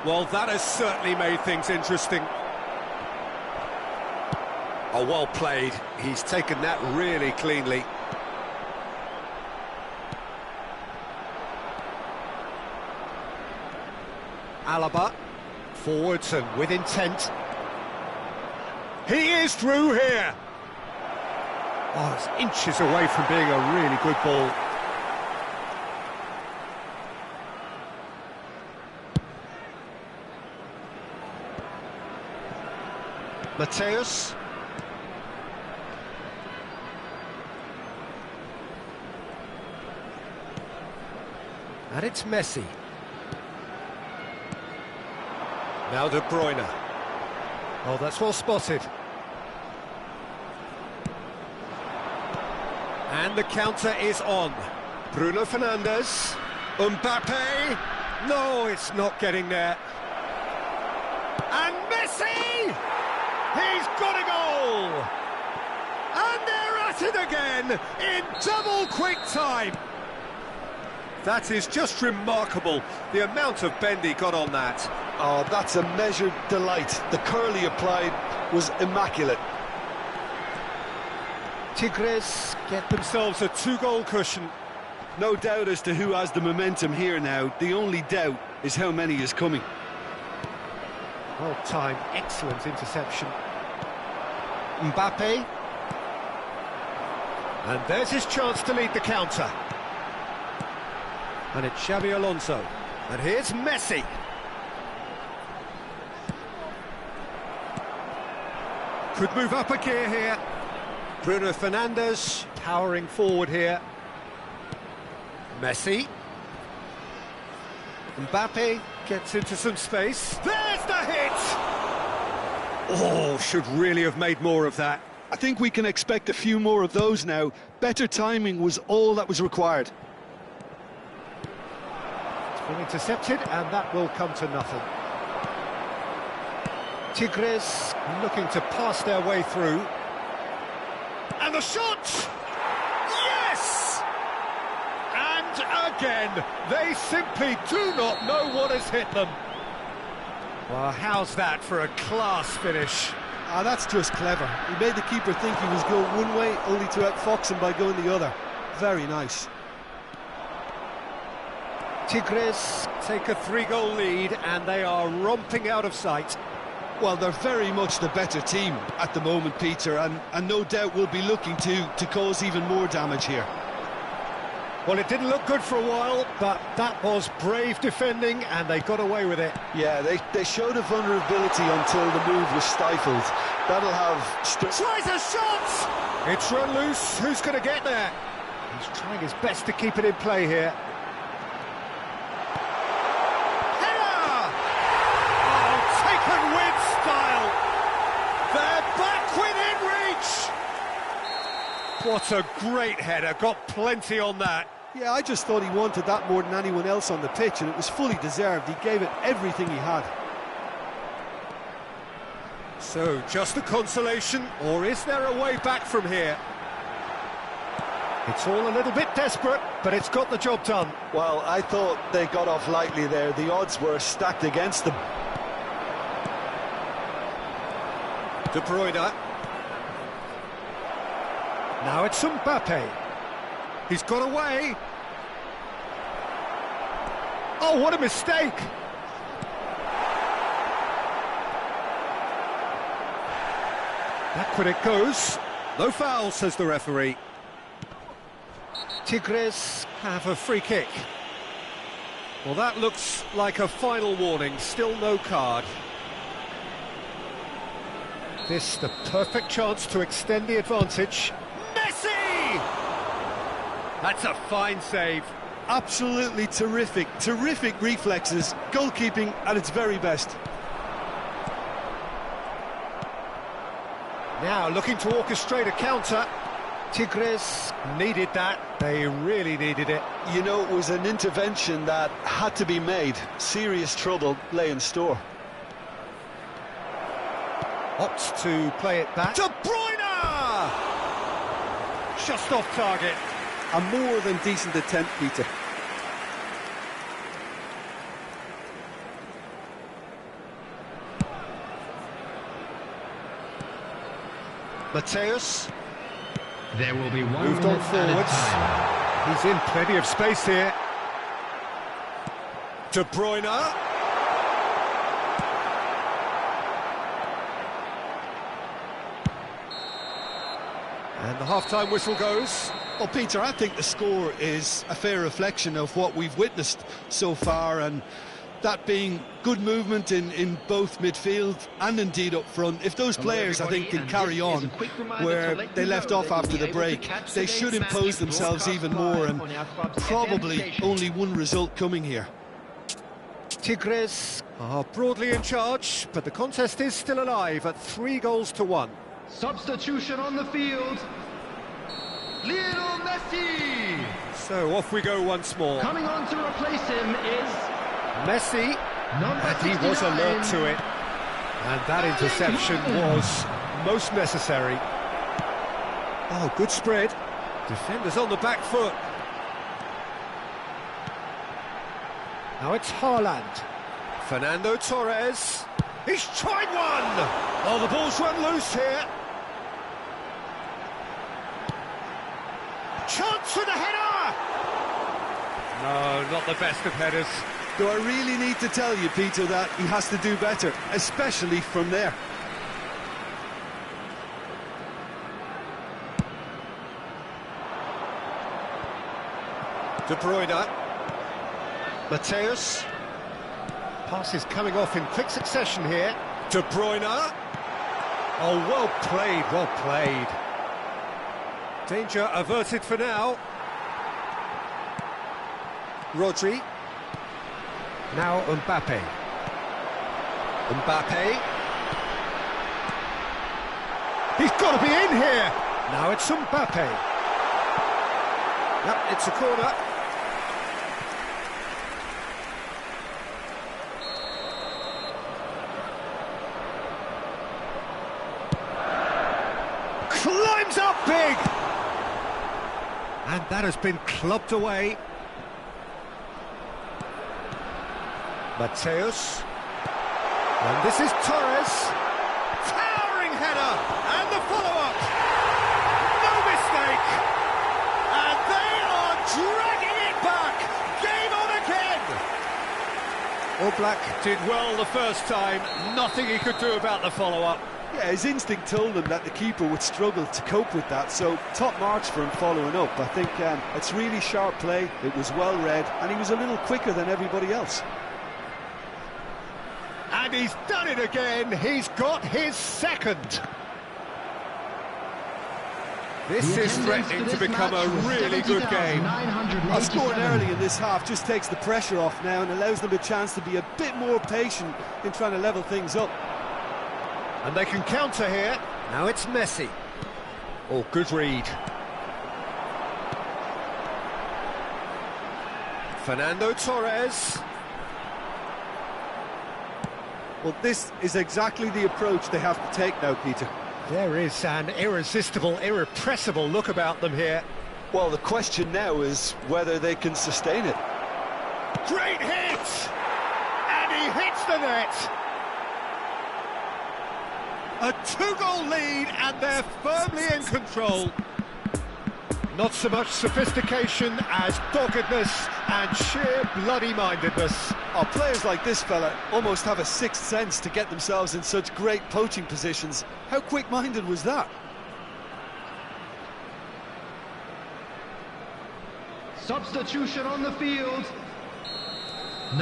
Well, that has certainly made things interesting. Oh, well played. He's taken that really cleanly. Alaba, forwards and with intent. He is through here. Oh, it's inches away from being a really good ball. Mateus. And it's Messi. Now De Bruyne. Oh, that's well spotted. And the counter is on. Bruno Fernandes. Mbappe. No, it's not getting there. And Messi! He's got a goal! And they're at it again in double quick time. That is just remarkable, the amount of bend he got on that. Oh, that's a measured delight. The curl he applied was immaculate. Tigres get themselves a two-goal cushion. No doubt as to who has the momentum here now. The only doubt is how many is coming. Well-timed, excellent interception. Mbappe. And there's his chance to lead the counter. And it's Xabi Alonso. And here's Messi. Could move up a gear here. Bruno Fernandes powering forward here. Messi. Mbappe gets into some space. There's the hit! Oh, should really have made more of that. I think we can expect a few more of those now. Better timing was all that was required. It's been intercepted, and that will come to nothing. Tigres looking to pass their way through. And the shot! Yes! And again, they simply do not know what has hit them. Well, how's that for a class finish? Ah, that's just clever. He made the keeper think he was going one way, only to outfox him by going the other. Very nice. Tigres take a 3-goal lead, and they are romping out of sight. Well, they're very much the better team at the moment, Peter, and no doubt will be looking to cause even more damage here. Well, it didn't look good for a while, but that was brave defending, and they got away with it. Yeah, they showed a vulnerability until the move was stifled. That'll have... Tries a shot! It's run loose. Who's going to get there? He's trying his best to keep it in play here. Header! Oh, taken with What a great header, got plenty on that. Yeah, I just thought he wanted that more than anyone else on the pitch, and it was fully deserved. He gave it everything he had. So, just a consolation, or is there a way back from here? It's all a little bit desperate, but it's got the job done. Well, I thought they got off lightly there. The odds were stacked against them. De Bruyne. Now it's Mbappe. He's got away. Oh, what a mistake! Backward it goes. No foul, says the referee. Tigres have a free kick. Well, that looks like a final warning. Still no card. This the perfect chance to extend the advantage. Messi! That's a fine save. Absolutely terrific, terrific reflexes. Goalkeeping at its very best. Now looking to orchestrate a counter. Tigres needed that. They really needed it. You know, it was an intervention that had to be made. Serious trouble lay in store. Opts to play it back. De Bruyne! Just off target. A more than decent attempt, Peter. Mateus. There will be one Moved on forwards. He's in plenty of space here. De Bruyne. And the half-time whistle goes. Well, Peter, I think the score is a fair reflection of what we've witnessed so far, and that being good movement in both midfield and indeed up front. If those players, I think, can carry on where they left off after the break, they should impose themselves even more, and probably only one result coming here. Tigres are broadly in charge, but the contest is still alive at 3-1. Substitution on the field. Lionel Messi! So off we go once more. Coming on to replace him is Messi, number and he was 69. alert to it. And that interception was most necessary. Oh, good spread. Defenders on the back foot. Now it's Haaland. Fernando Torres. He's tried one! Oh, the ball's run loose here. Chance for the header! No, not the best of headers. Do I really need to tell you, Peter, that he has to do better, especially from there? De Bruyne. Mateus. Pass is coming off in quick succession here. De Bruyne. Oh, well played, well played. Danger averted for now. Rodri. Now Mbappe. Mbappe. He's got to be in here. Now it's Mbappe. Yep, it's a corner. Climbs up big. And that has been clubbed away. Mateus. And this is Torres. Towering header. And the follow-up. No mistake. And they are dragging it back. Game on again. All Black did well the first time. Nothing he could do about the follow-up. Yeah, his instinct told him that the keeper would struggle to cope with that, so top marks for him following up. I think it's really sharp play, it was well read, and he was a little quicker than everybody else. And he's done it again, he's got his second. This is threatening to become a really good game. Scoring early in this half just takes the pressure off now and allows them a chance to be a bit more patient in trying to level things up. And they can counter here. Now it's Messi. Oh, good read. Fernando Torres. Well, this is exactly the approach they have to take now, Peter. There is an irresistible, irrepressible look about them here. Well, the question now is whether they can sustain it. Great hit! And he hits the net! A two-goal lead, and they're firmly in control. Not so much sophistication as doggedness and sheer bloody-mindedness. Oh, players like this fella almost have a sixth sense to get themselves in such great poaching positions. How quick-minded was that? Substitution on the field.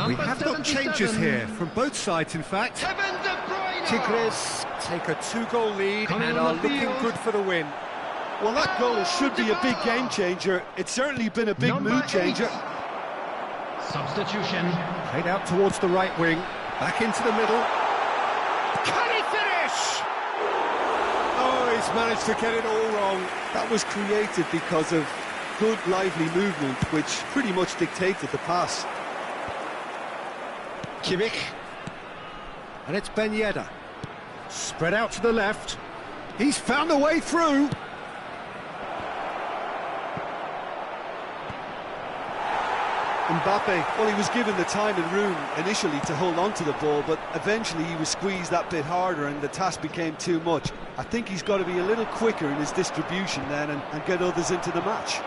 We have got changes here, from both sides in fact. Kevin De Bruyne! Tigres take a two-goal lead and are looking good for the win. Well, that goal should be a big game changer. It's certainly been a big mood changer. Substitution. Played out towards the right wing, back into the middle. Can he finish? Oh, he's managed to get it all wrong. That was created because of good, lively movement, which pretty much dictated the pass. Kimmich. And it's Ben Yedder. Spread out to the left. He's found a way through. Mbappe, well, he was given the time and room initially to hold on to the ball, but eventually he was squeezed that bit harder and the task became too much. I think he's got to be a little quicker in his distribution then and get others into the match.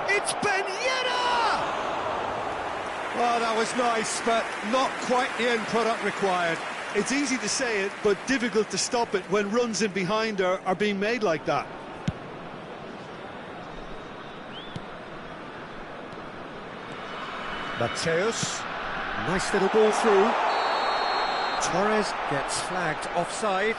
It's Ben Yedder! Well, that was nice, but not quite the end product required. It's easy to say it, but difficult to stop it when runs in behind are being made like that. Mateus, nice little ball through. Torres gets flagged offside.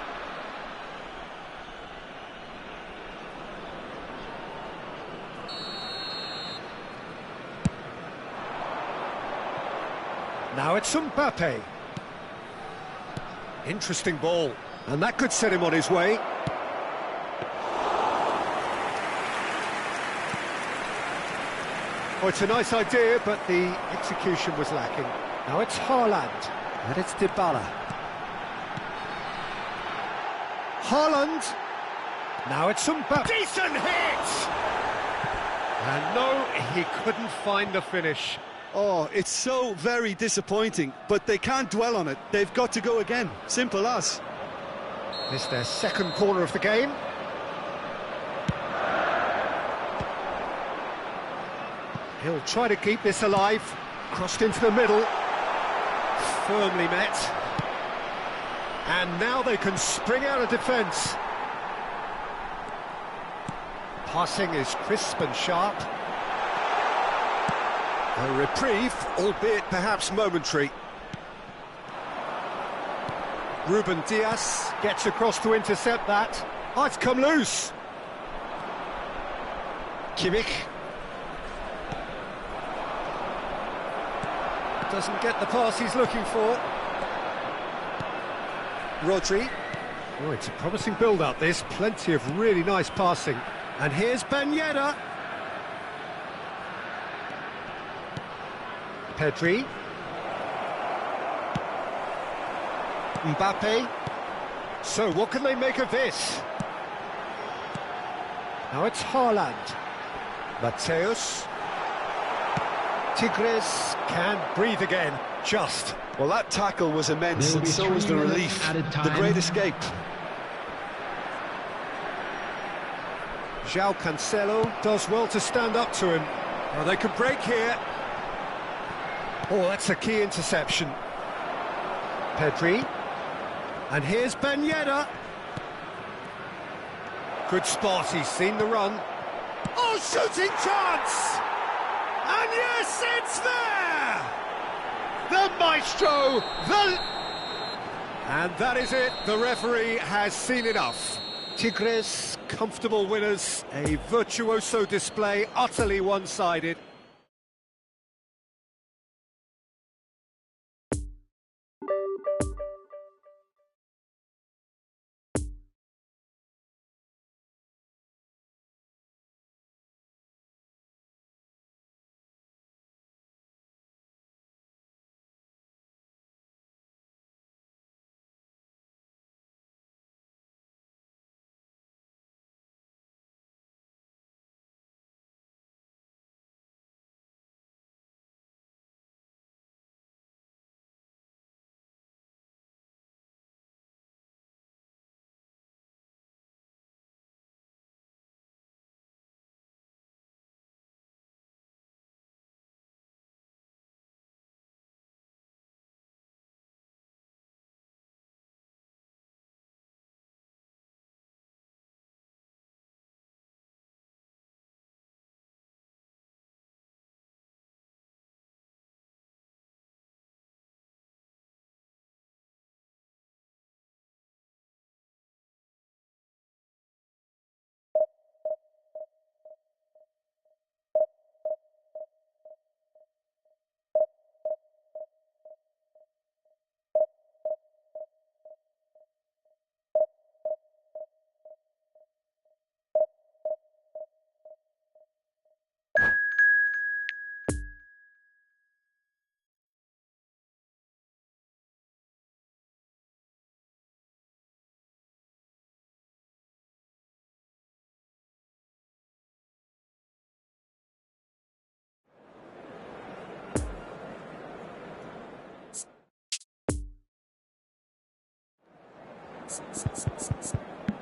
Now it's Mbappe. Interesting ball, and that could set him on his way. Oh, it's a nice idea, but the execution was lacking. Now it's Haaland, and it's Dybala. Haaland. Now it's Mbappe. Decent hit! And no, he couldn't find the finish. Oh, it's so very disappointing, but they can't dwell on it. They've got to go again. Simple as. It's their second corner of the game. He'll try to keep this alive. Crossed into the middle. Firmly met. And now they can spring out of defence. Passing is crisp and sharp. A reprieve, albeit perhaps momentary. Ruben Dias gets across to intercept that. Oh, it's come loose. Kimmich. Doesn't get the pass he's looking for. Rodri. Oh, it's a promising build-up, this. Plenty of really nice passing. And here's Ben Yedder. Pedri. Mbappe. So what can they make of this? Now it's Haaland. Mateus. Tigres can breathe again, just. Well, that tackle was immense, and so was the relief. The great escape. João Cancelo does well to stand up to him. Well, they could break here. Oh, that's a key interception. Pedri. And here's Ben Yedder. Good spot, he's seen the run. Oh, shooting chance! And yes, it's there! The maestro, And that is it, the referee has seen enough. Tigres, comfortable winners, a virtuoso display, utterly one-sided.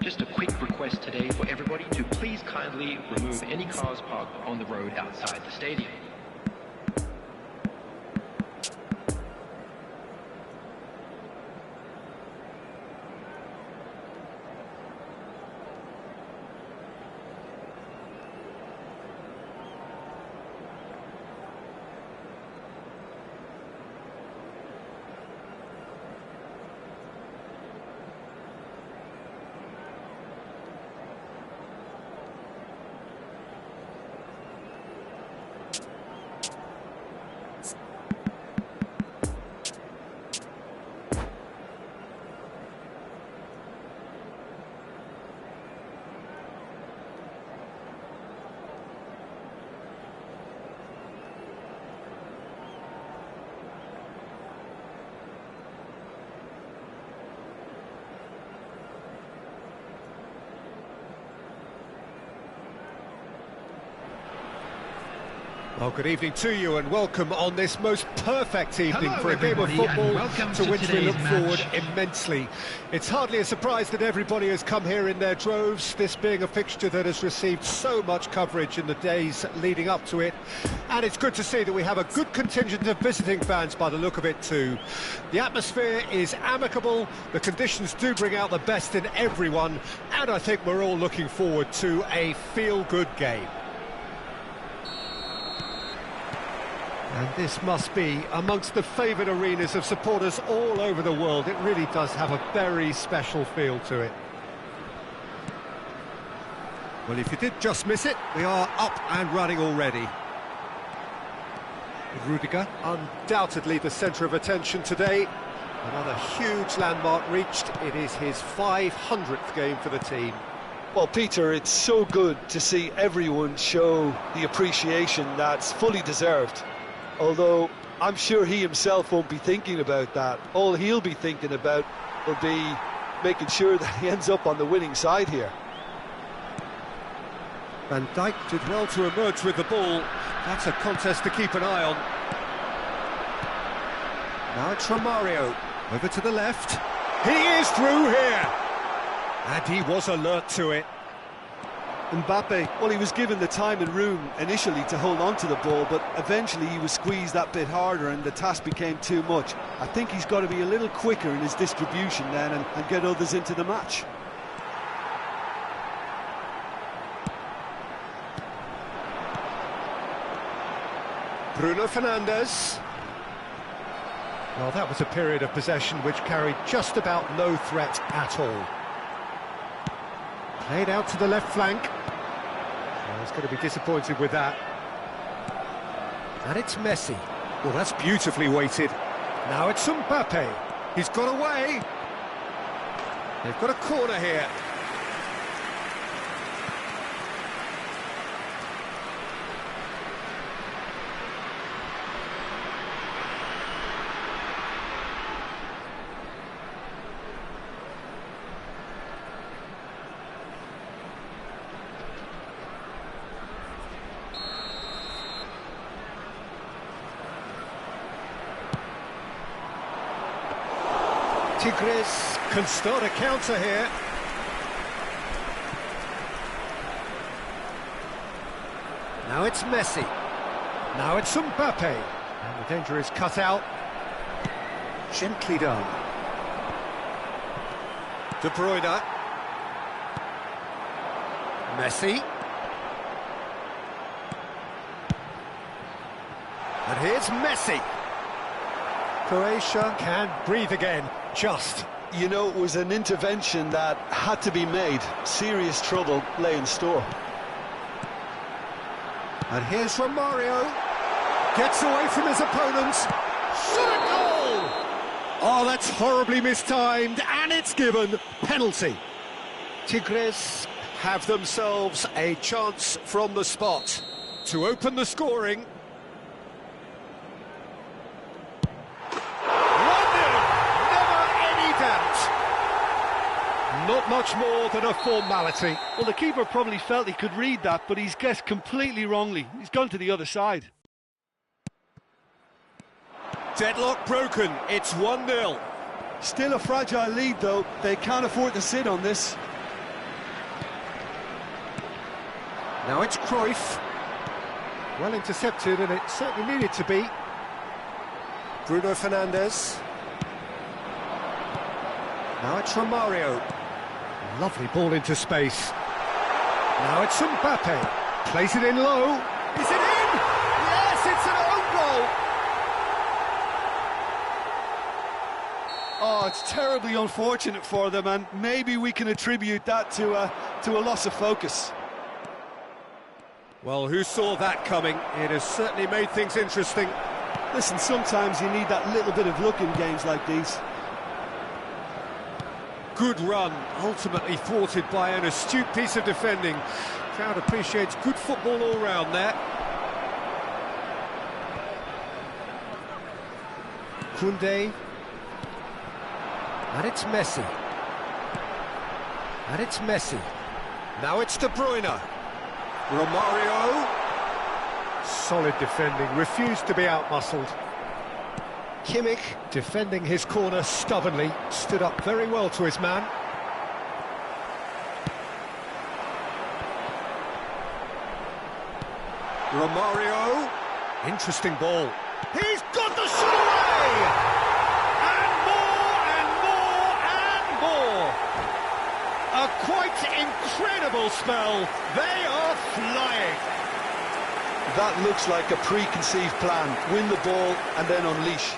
Just a quick request today for everybody to please kindly remove any cars parked on the road outside the stadium. Well, good evening to you and welcome on this most perfect evening Hello, for a game of everybody, football and welcome to to which we today's look forward match. immensely. It's hardly a surprise that everybody has come here in their droves, this being a fixture that has received so much coverage in the days leading up to it. And it's good to see that we have a good contingent of visiting fans by the look of it too. The atmosphere is amicable, the conditions do bring out the best in everyone, and I think we're all looking forward to a feel-good game. And this must be amongst the favoured arenas of supporters all over the world. It really does have a very special feel to it. Well, if you did just miss it, we are up and running already. Rudiger, undoubtedly the centre of attention today. Another huge landmark reached. It is his 500th game for the team. Well, Peter, it's so good to see everyone show the appreciation that's fully deserved. Although I'm sure he himself won't be thinking about that. All he'll be thinking about will be making sure that he ends up on the winning side here. Van Dijk did well to emerge with the ball. That's a contest to keep an eye on. Now it's Romario. Over to the left. He is through here! And he was alert to it. Mbappe, well, he was given the time and room initially to hold on to the ball, but eventually he was squeezed that bit harder and the task became too much. I think he's got to be a little quicker in his distribution then and get others into the match. Bruno Fernandes. Well, that was a period of possession which carried just about no threat at all. Played out to the left flank. Well, he's going to be disappointed with that. And it's Messi. Well, that's beautifully weighted. Now it's Mbappe. He's got away. They've got a corner here. Tigres can start a counter here. Now it's Messi. Now it's Mbappe. And the danger is cut out. Gently done. De Bruyne. Messi. And here's Messi. Croatia can breathe again, just. You know, it was an intervention that had to be made. Serious trouble lay in store. And here's Romario. Gets away from his opponent. Shot a goal! Oh, that's horribly mistimed, and it's given. Penalty. Tigres have themselves a chance from the spot to open the scoring. Not much more than a formality. Well, the keeper probably felt he could read that, but he's guessed completely wrongly. He's gone to the other side. Deadlock broken. It's 1-0. Still a fragile lead, though. They can't afford to sit on this. Now it's Cruyff. Well intercepted, and it certainly needed to be. Bruno Fernandes. Now it's Romario. Lovely ball into space. Now it's Mbappe. Plays it in low. Is it in? Yes, it's an own goal. Oh, it's terribly unfortunate for them, and maybe we can attribute that to a loss of focus. Well, who saw that coming? It has certainly made things interesting. Listen, sometimes you need that little bit of luck in games like these. Good run, ultimately thwarted by an astute piece of defending. Crowd appreciates good football all round there. Koundé. And it's Messi. And it's Messi. Now it's De Bruyne. Romario. Solid defending, refused to be outmuscled. Kimmich, defending his corner stubbornly, stood up very well to his man. Romario. Interesting ball. He's got the shot away! And more, and more, and more! A quite incredible spell. They are flying. That looks like a preconceived plan. Win the ball and then unleash.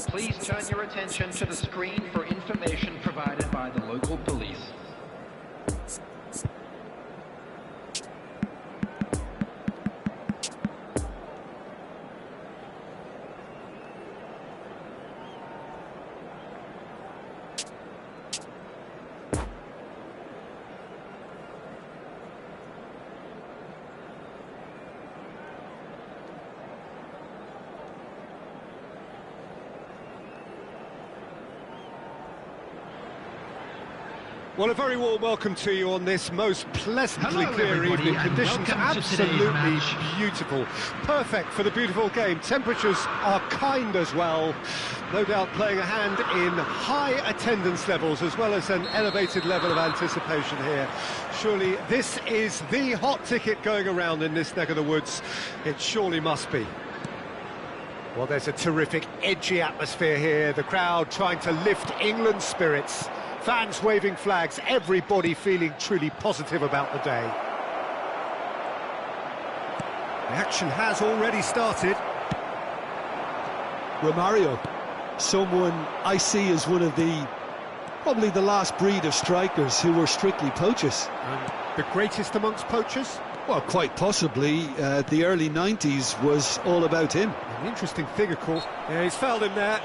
Please turn your attention to the screen for information provided by the local police. Well, a very warm welcome to you on this most pleasantly Hello, clear everybody, evening. and Conditions welcome to today's absolutely match. beautiful. Perfect for the beautiful game. Temperatures are kind as well. No doubt playing a hand in high attendance levels as well as an elevated level of anticipation here. Surely this is the hot ticket going around in this neck of the woods. It surely must be. Well, there's a terrific edgy atmosphere here. The crowd trying to lift England's spirits. Fans waving flags, everybody feeling truly positive about the day. The action has already started. Romario, someone I see as one of probably the last breed of strikers who were strictly poachers. And the greatest amongst poachers? Well, quite possibly. The early 90s was all about him. An interesting figure call. Yeah, he's fouled him there.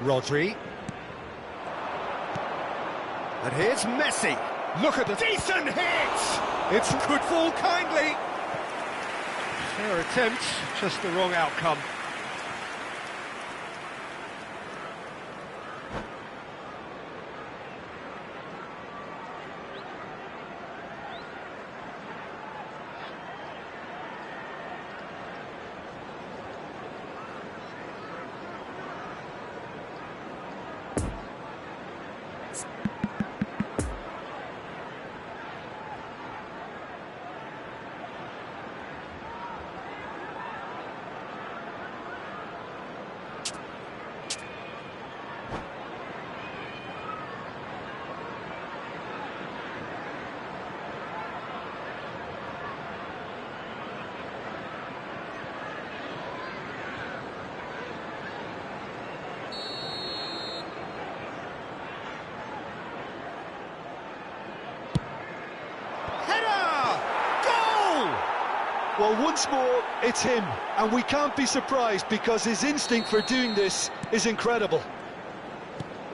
Rodri. And here's Messi. Look at the decent hit! It's could fall kindly. Fair attempt, just the wrong outcome. Well, once more, it's him, and we can't be surprised because his instinct for doing this is incredible.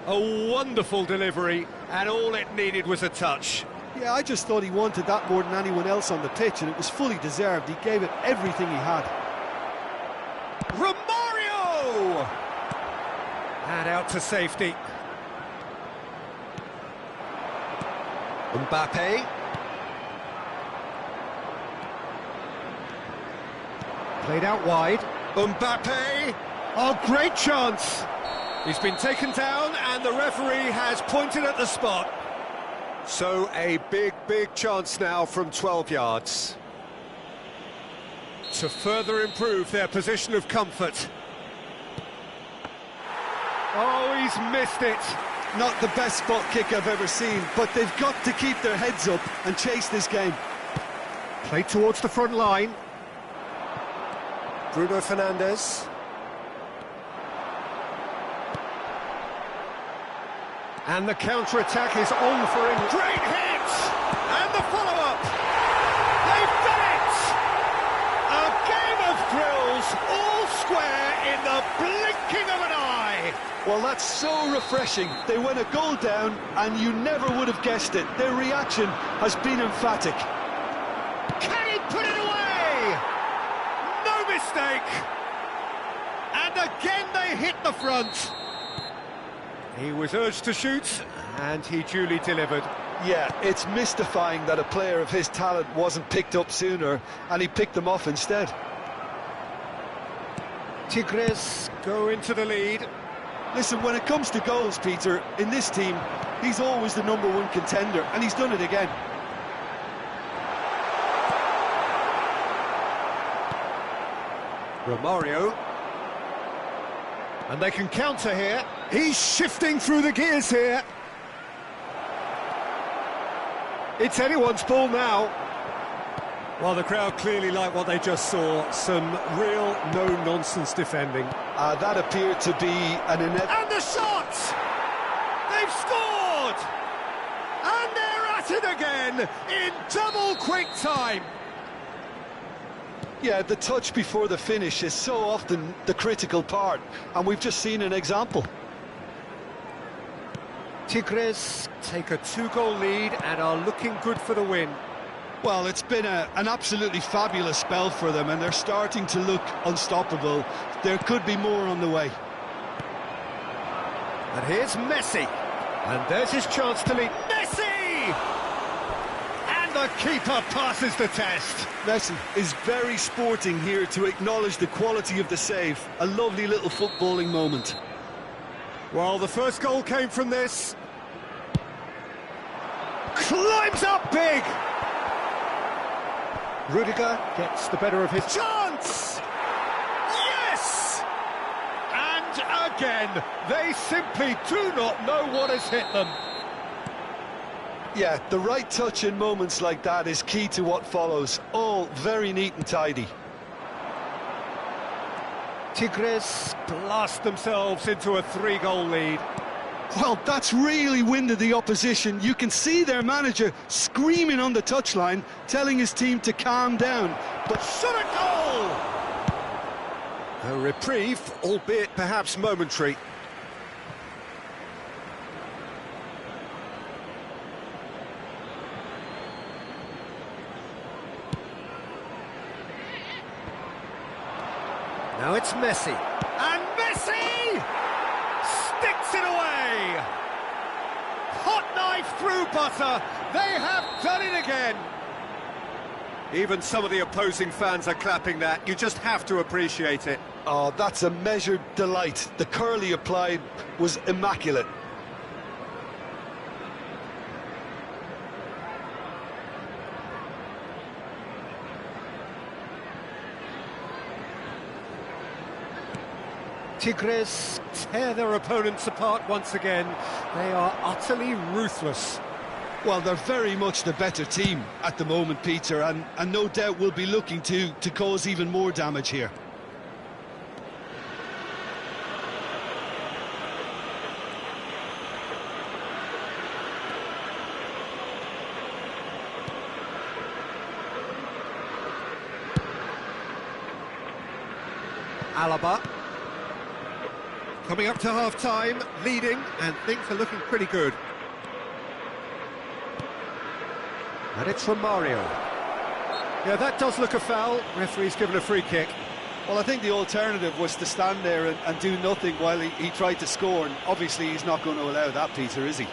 A wonderful delivery, and all it needed was a touch. Yeah, I just thought he wanted that more than anyone else on the pitch, and it was fully deserved. He gave it everything he had. Romario! And out to safety. Mbappe. Played out wide. Mbappe! Oh, great chance! He's been taken down and the referee has pointed at the spot. So a big, big chance now from 12 yards. To further improve their position of comfort. Oh, he's missed it. Not the best spot kick I've ever seen, but they've got to keep their heads up and chase this game. Played towards the front line. Bruno Fernandes. And the counter-attack is on for him. Great hit! And the follow-up! They've done it! A game of thrills, all square in the blinking of an eye! Well, that's so refreshing. They went a goal down, and you never would have guessed it. Their reaction has been emphatic. Can he put it away? No mistake! And again they hit the front. He was urged to shoot, and he duly delivered. Yeah, it's mystifying that a player of his talent wasn't picked up sooner, and he picked them off instead. Tigres go into the lead. Listen, when it comes to goals, Peter, in this team, he's always the #1 contender, and he's done it again. Romario. And they can counter here. He's shifting through the gears here. It's anyone's ball now. Well, the crowd clearly like what they just saw. Some real no-nonsense defending. That appeared to be an inevitable... And the shot! They've scored! And they're at it again in double quick time. Yeah, the touch before the finish is so often the critical part, and we've just seen an example. Tigres take a 2-goal lead and are looking good for the win. Well, it's been an absolutely fabulous spell for them, and they're starting to look unstoppable. There could be more on the way. And here's Messi. And there's his chance to lead. Messi! And the keeper passes the test. Messi is very sporting here to acknowledge the quality of the save. A lovely little footballing moment. Well, the first goal came from this. Climbs up big! Rudiger gets the better of his chance! Yes! And again, they simply do not know what has hit them. Yeah, the right touch in moments like that is key to what follows. All very neat and tidy. Tigres blast themselves into a 3-goal lead. Well, that's really winded the opposition. You can see their manager screaming on the touchline, telling his team to calm down. But shot a goal! A reprieve, albeit perhaps momentary. Now it's Messi. And Messi sticks it away! Hot knife through butter. They have done it again. Even some of the opposing fans are clapping that. You just have to appreciate it. oh, that's a measured delight. The curl he applied was immaculate. Tigres tear their opponents apart once again. They are utterly ruthless. Well, they're very much the better team at the moment, Peter, and no doubt will be looking to cause even more damage here. Alaba. Coming up to half-time, leading, and things are looking pretty good. And it's from Mario. Yeah, that does look a foul. Referee's given a free kick. Well, I think the alternative was to stand there and do nothing while he tried to score, and obviously he's not going to allow that, Peter, is he?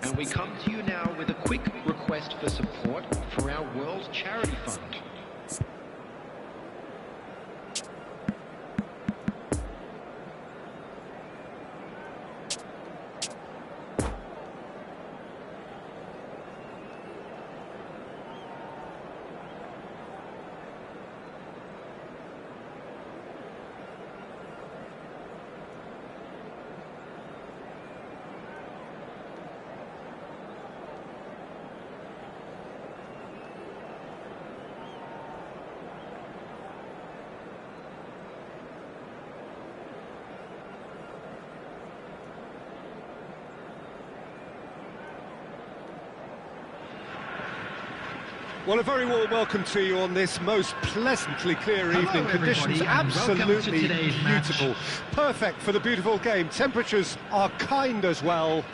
And we come to you now with a quick request for support for our World Charity Fund. Well, a very warm welcome to you on this most pleasantly clear evening. Conditions absolutely beautiful. Perfect for the beautiful game. Temperatures are kind as well.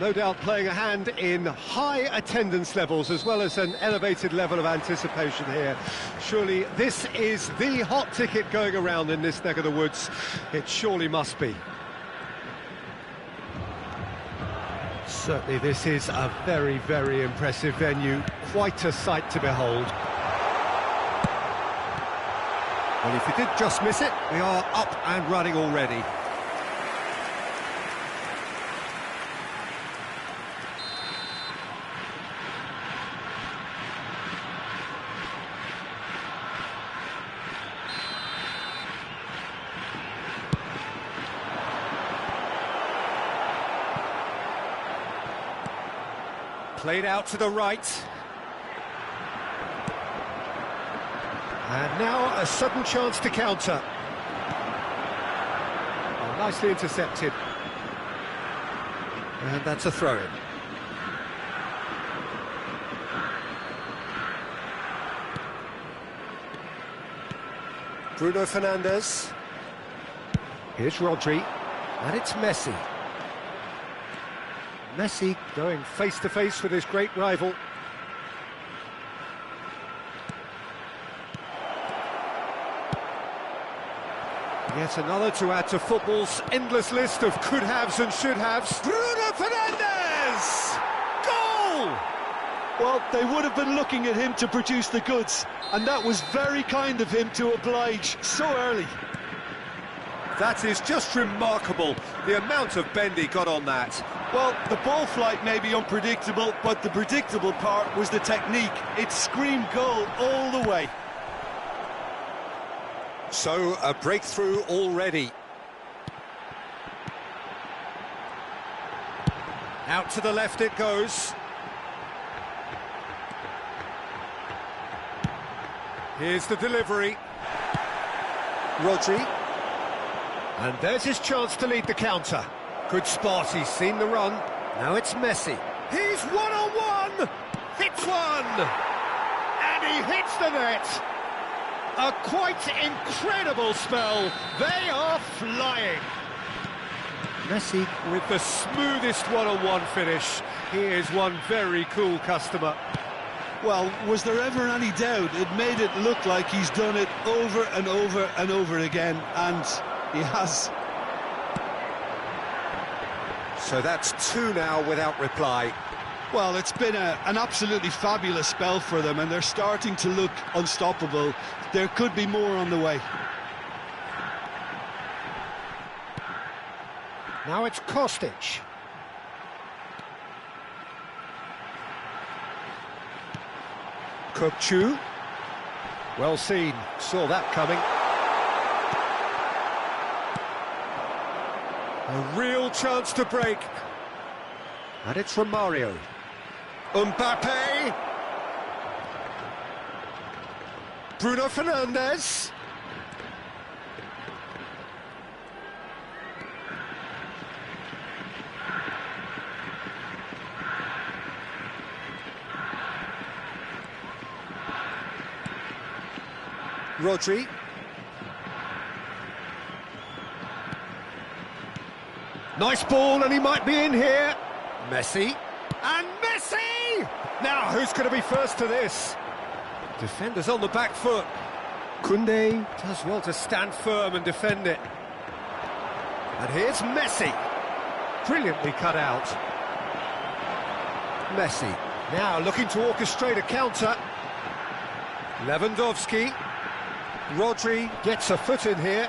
No doubt playing a hand in high attendance levels as well as an elevated level of anticipation here. Surely this is the hot ticket going around in this neck of the woods. It surely must be. Certainly this is a very, very impressive venue. Quite a sight to behold. Well, if you did just miss it, we are up and running already. Played out to the right. And now a sudden chance to counter. Oh, nicely intercepted. And that's a throw-in. Bruno Fernandes. Here's Rodri. And it's Messi. Messi going face-to-face with his great rival. Yet another to add to football's endless list of could-haves and should-haves. Bruno Fernandes! Goal! Well, they would have been looking at him to produce the goods, and that was very kind of him to oblige so early. That is just remarkable, the amount of bend he got on that. Well, the ball flight may be unpredictable, but the predictable part was the technique. It screamed goal all the way. So, a breakthrough already. Out to the left it goes. Here's the delivery. Rodri. And there's his chance to lead the counter. Good spot, he's seen the run. Now it's Messi. He's one-on-one! Hits one! And he hits the net! A quite incredible spell. They are flying. Messi with the smoothest one-on-one finish. He is one very cool customer. Well, was there ever any doubt? It made it look like he's done it over and over and over again, and he has. So that's two now without reply. Well, it's been an absolutely fabulous spell for them, and they're starting to look unstoppable. There could be more on the way. Now it's Kostic. Kokchu. Well seen, saw that coming. A real chance to break. And it's Romario. Mbappe. Bruno Fernandes. Rodri. Nice ball, and he might be in here. Messi. And Messi! Now, who's going to be first to this? Defenders on the back foot. Koundé does well to stand firm and defend it. And here's Messi. Brilliantly cut out. Messi. Now looking to orchestrate a counter. Lewandowski. Rodri gets a foot in here.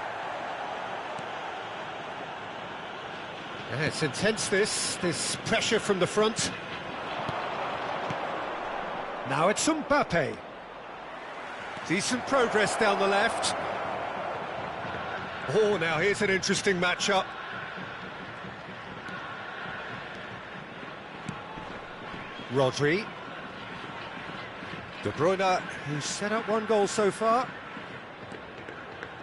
Yeah, it's intense, this pressure from the front. Now it's Mbappe. Decent progress down the left. Oh, now here's an interesting matchup. Rodri. De Bruyne, who's set up one goal so far.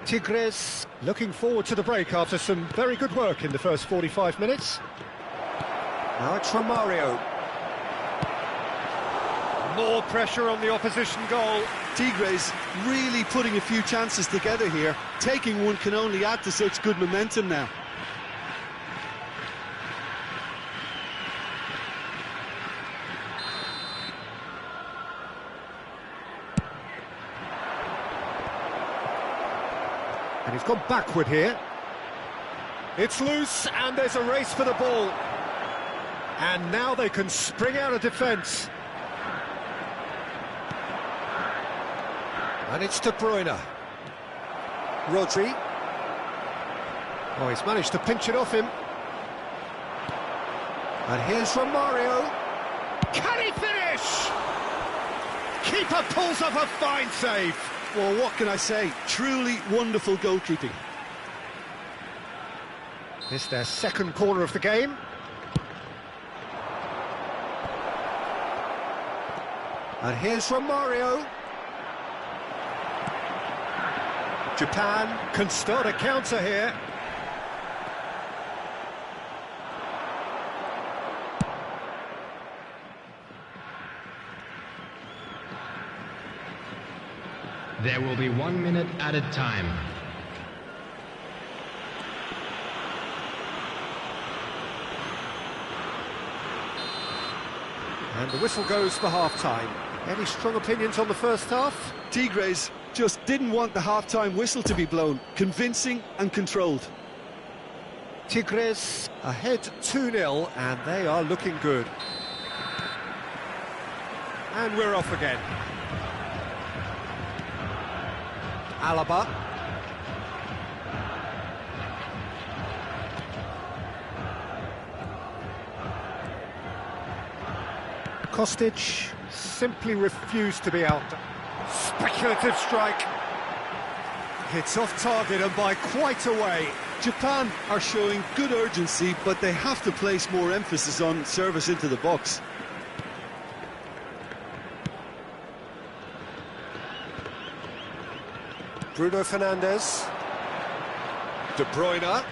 Tigres looking forward to the break after some very good work in the first 45 minutes. Now it's Romario. More pressure on the opposition goal. Tigres really putting a few chances together here. Taking one can only add to such good momentum now. And he's gone backward here. It's loose, and there's a race for the ball. And now they can spring out of defence. And it's De Bruyne. Rodri. Oh, he's managed to pinch it off him. And here's Romario. Can he finish? Keeper pulls off a fine save. Well, what can I say? Truly wonderful goalkeeping. It's their second corner of the game. And here's Romario. Japan can start a counter here. There will be 1 minute added time. And the whistle goes for half-time. Any strong opinions on the first half? Tigres just didn't want the half-time whistle to be blown. Convincing and controlled. Tigres ahead 2-0, and they are looking good. And we're off again. Alaba. Kostic simply refused to be out. Speculative strike. It's off target and by quite a way. Japan are showing good urgency, but they have to place more emphasis on service into the box. Bruno Fernandes. De Bruyne.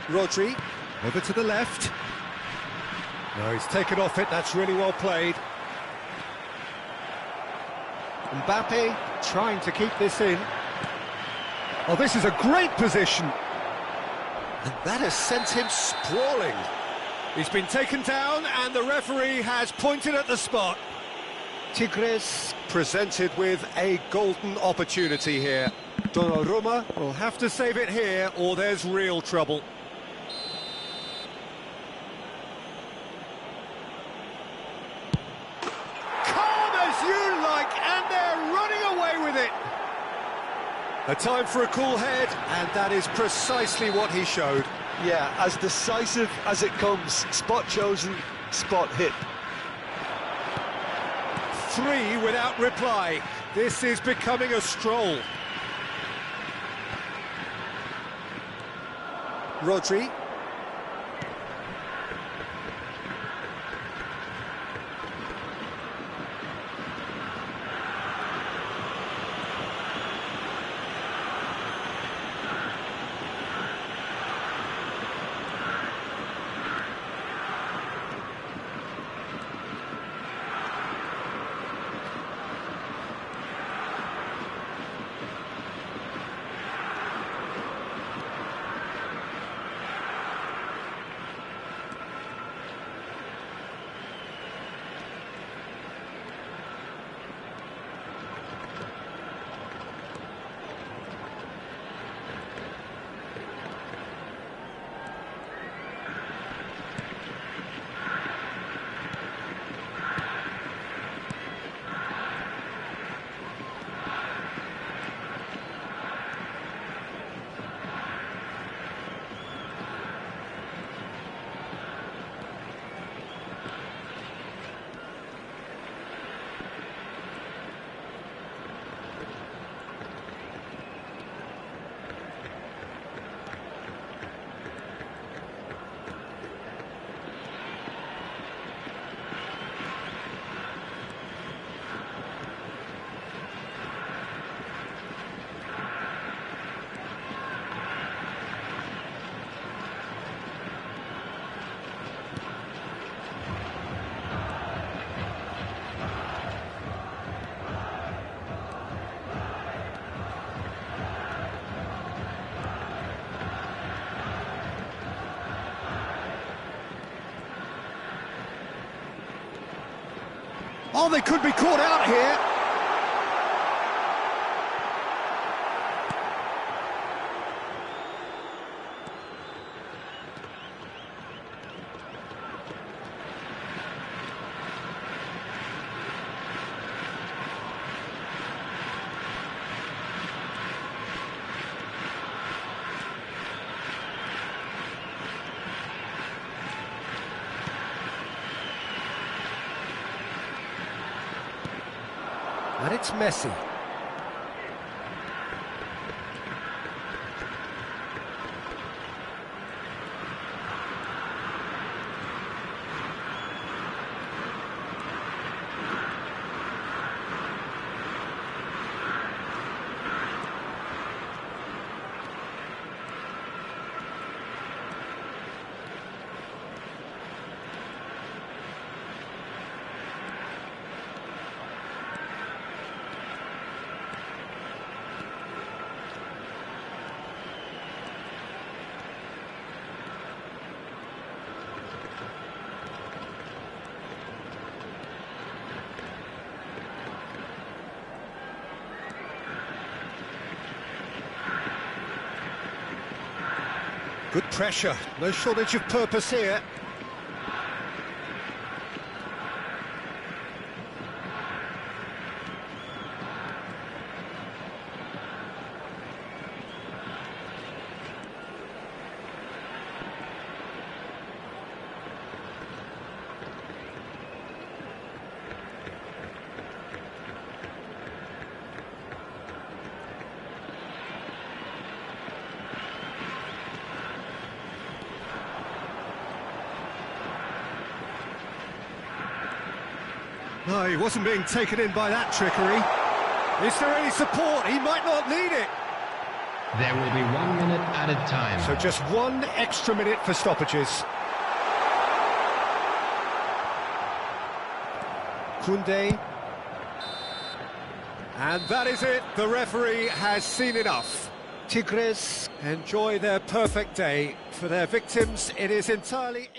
Rodri. Over to the left. No, he's taken off it. That's really well played. Mbappe trying to keep this in. Oh, this is a great position. And that has sent him sprawling. He's been taken down and the referee has pointed at the spot. Tigres presented with a golden opportunity here. Donnarumma will have to save it here or there's real trouble. Calm as you like, and they're running away with it. A time for a cool head, and that is precisely what he showed. Yeah, as decisive as it comes. Spot chosen, spot hit. 3 without reply. This is becoming a stroll. Rodri. Oh, they could be caught out here. And it's Messi. Good pressure, no shortage of purpose here. No, he wasn't being taken in by that trickery. Is there any support? He might not need it. There will be 1 minute added time. So just 1 extra minute for stoppages. Koundé. And that is it. The referee has seen enough. Tigres enjoy their perfect day. For their victims, it is entirely...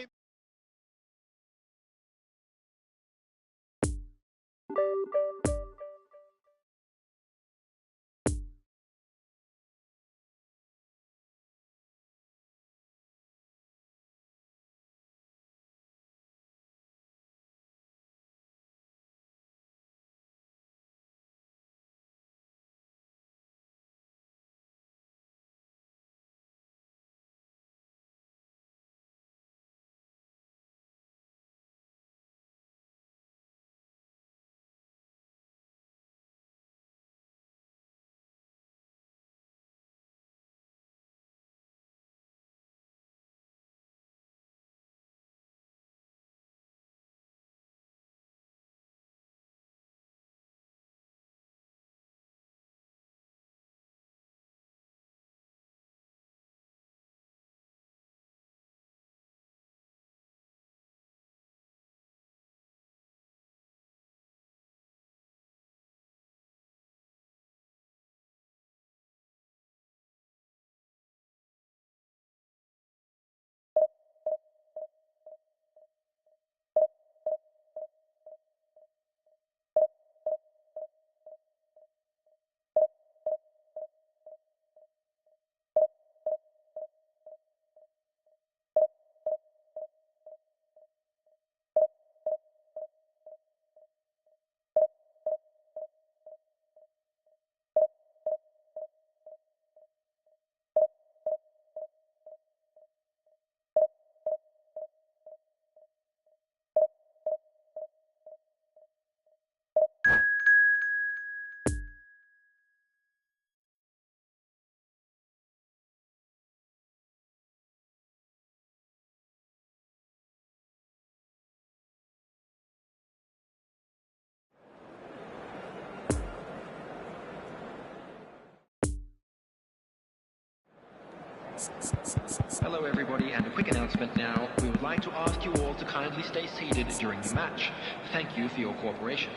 Hello everybody, and a quick announcement now. We would like to ask you all to kindly stay seated during the match. Thank you for your cooperation.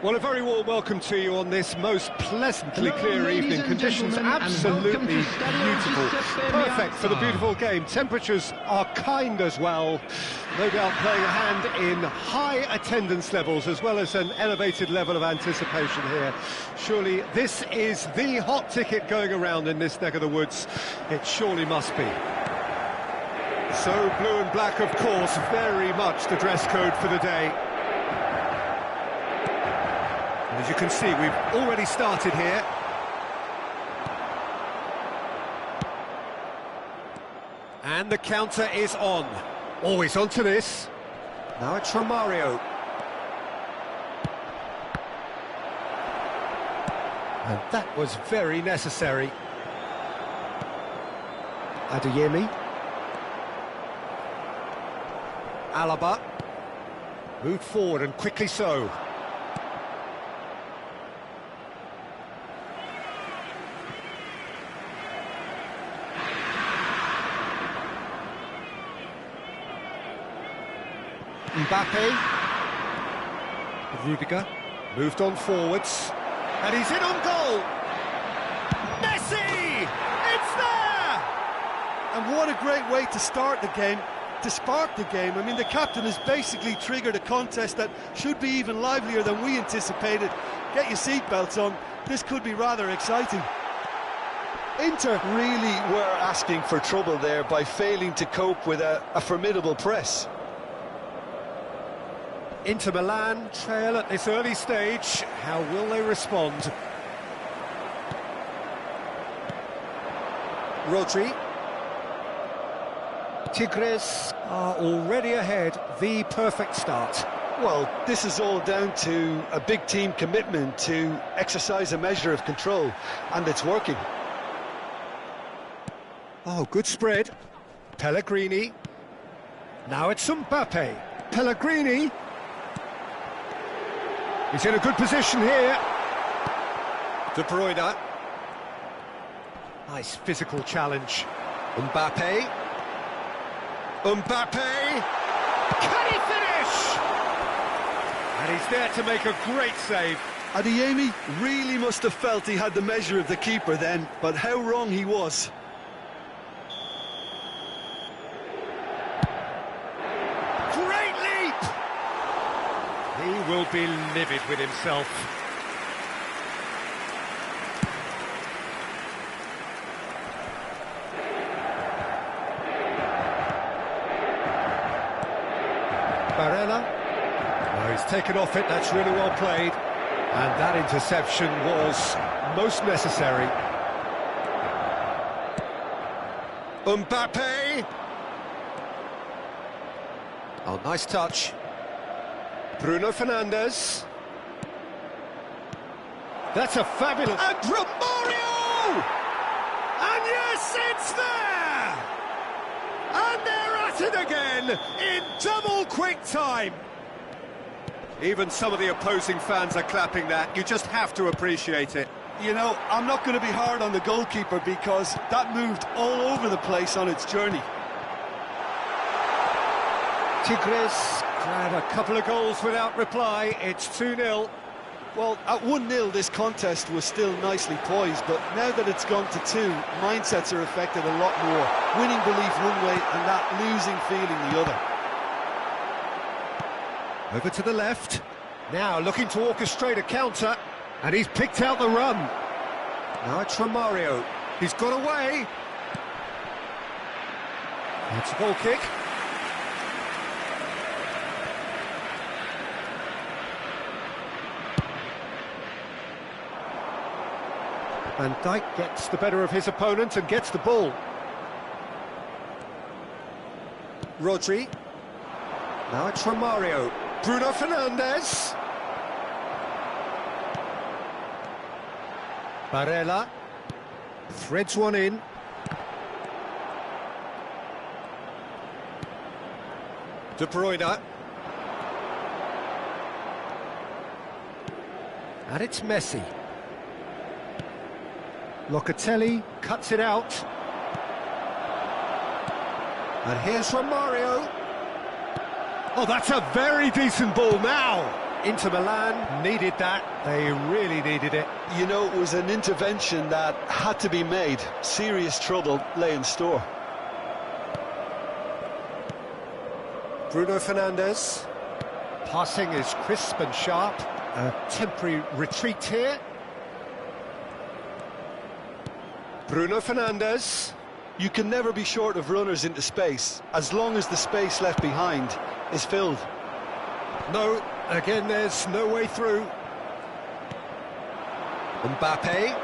Well, a very warm welcome to you on this most pleasantly Hello, clear ladies evening. and Conditions gentlemen, and absolutely welcome to Stadio beautiful. Giuseppe Perfect for the Meazza. beautiful game. Temperatures are kind as well. No doubt playing a hand in high attendance levels as well as an elevated level of anticipation here. Surely this is the hot ticket going around in this neck of the woods. It surely must be. So blue and black, of course, very much the dress code for the day. As you can see, we've already started here. And the counter is on. Always onto this. Now it's Romario. And that was very necessary. Adeyemi. Alaba. Moved forward and quickly so. Mbappe, Rudiger, moved on forwards, and he's in on goal! Messi! It's there! And what a great way to start the game, to spark the game. I mean, the captain has basically triggered a contest that should be even livelier than we anticipated. Get your seatbelts on, this could be rather exciting. Inter really were asking for trouble there by failing to cope with a formidable press. Inter Milan trail at this early stage. How will they respond? Rodri. Tigres are already ahead. The perfect start. Well, this is all down to a big team commitment to exercise a measure of control, and it's working. Oh, good spread. Pellegrini. Now it's Mbappe. Pellegrini. He's in a good position here. De Bruyne. Nice physical challenge. Mbappe. Mbappe. Can he finish? And he's there to make a great save. Adeyemi really must have felt he had the measure of the keeper then, but how wrong he was. Great leap! He will be livid with himself. Barella. Oh, he's taken off it, that's really well played. And that interception was most necessary. Mbappe! Oh, nice touch. Bruno Fernandes. That's a fabulous... And Romario! And yes, it's there! And they're at it again in double quick time. Even some of the opposing fans are clapping that. You just have to appreciate it. You know, I'm not going to be hard on the goalkeeper because that moved all over the place on its journey. Tigres had a couple of goals without reply. It's 2-0. Well, at 1-0 this contest was still nicely poised, but now that it's gone to 2, mindsets are affected a lot more. Winning belief one way and that losing feeling the other. Over to the left. Now looking to orchestrate a counter, and he's picked out the run. Now it's Romario. He's got away. That's a goal kick. Van Dijk gets the better of his opponent and gets the ball. Rodri. Now it's Romario. Bruno Fernandes. Barella. Threads one in. De Bruyne. And it's Messi. Locatelli cuts it out. And here's Romario. Oh, that's a very decent ball now. Inter Milan needed that. They really needed it. You know, it was an intervention that had to be made. Serious trouble lay in store. Bruno Fernandes. Passing is crisp and sharp. A temporary retreat here. Bruno Fernandes. You can never be short of runners into space, as long as the space left behind is filled. No, again, there's no way through. Mbappe.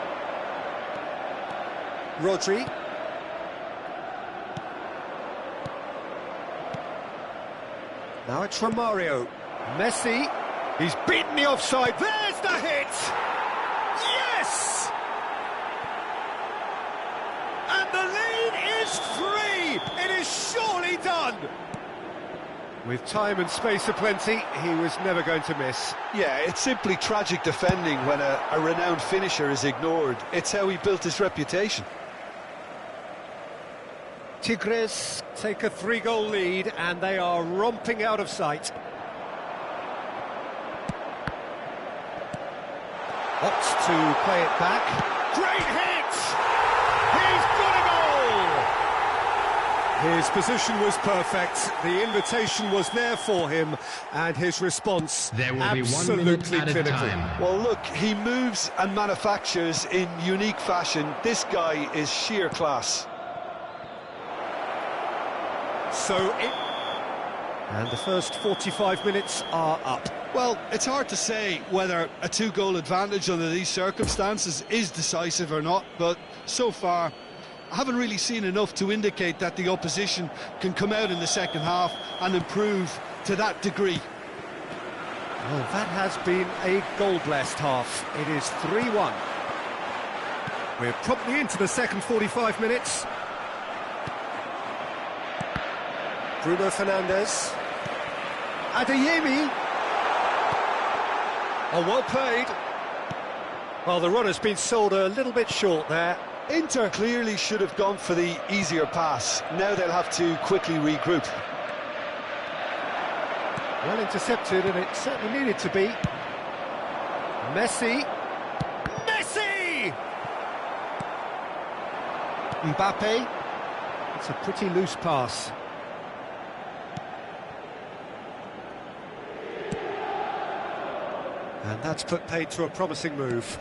Rodri. Now it's Romario. Messi. He's beaten the offside. There's the hit! Yes! And the lead is 3! It is surely done! With time and space aplenty, he was never going to miss. Yeah, it's simply tragic defending when a renowned finisher is ignored. It's how he built his reputation. Tigres take a 3-goal lead and they are romping out of sight. Opts to play it back. Great hit! He's got a goal! His position was perfect, the invitation was there for him, and his response There will be 1 minute absolutely at a clinical. time. Well, look, he moves and manufactures in unique fashion. This guy is sheer class. And the first 45 minutes are up. Well, it's hard to say whether a 2-goal advantage under these circumstances is decisive or not, but so far I haven't really seen enough to indicate that the opposition can come out in the second half and improve to that degree. Well, that has been a goal-blessed half. It is 3-1. We're promptly into the second 45 minutes. Bruno Fernandes. Adeyemi. Oh, well played. Well, the runner's been sold a little bit short there. Inter clearly should have gone for the easier pass. Now they'll have to quickly regroup. Well intercepted, and it certainly needed to be. Messi. Messi! Mbappe. It's a pretty loose pass. And that's put paid to a promising move.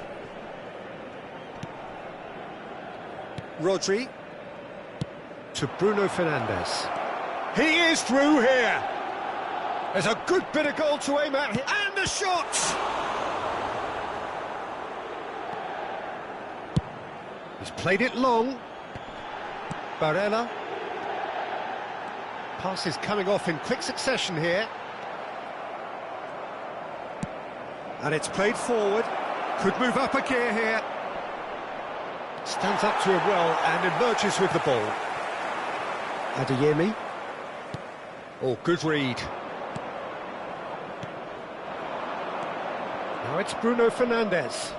Rodri to Bruno Fernandes. He is through here. There's a good bit of goal to aim at, and the shot! He's played it long. Barella. Pass is coming off in quick succession here. And it's played forward. Could move up a gear here. Stands up to him well and emerges with the ball. Adeyemi. Oh, good read. Now it's Bruno Fernandes.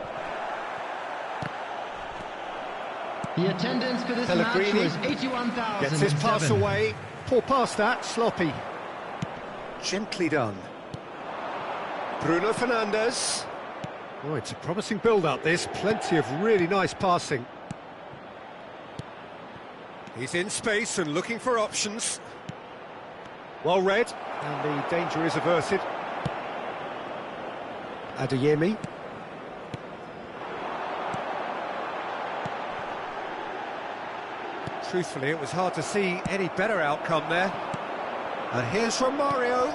The attendance for this Pellegrini match was 81,000. gets his pass away. Poor pass that, sloppy. Gently done. Bruno Fernandes. Oh, it's a promising build-up, this. Plenty of really nice passing. He's in space and looking for options. Well read, and the danger is averted. Adeyemi. Truthfully, it was hard to see any better outcome there. And here's Romario.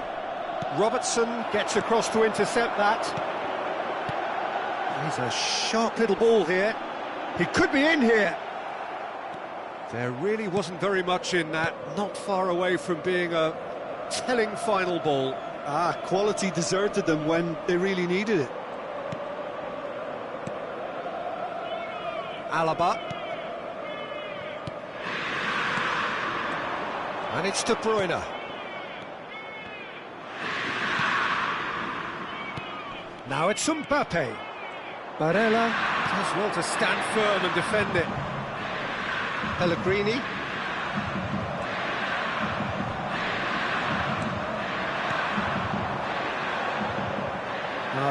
Robertson gets across to intercept that. He's a sharp little ball here. He could be in here. There really wasn't very much in that. Not far away from being a telling final ball. Quality deserted them when they really needed it. Alaba. And it's De Bruyne. Now it's Mbappe. Barella does well to stand firm and defend it. Pellegrini.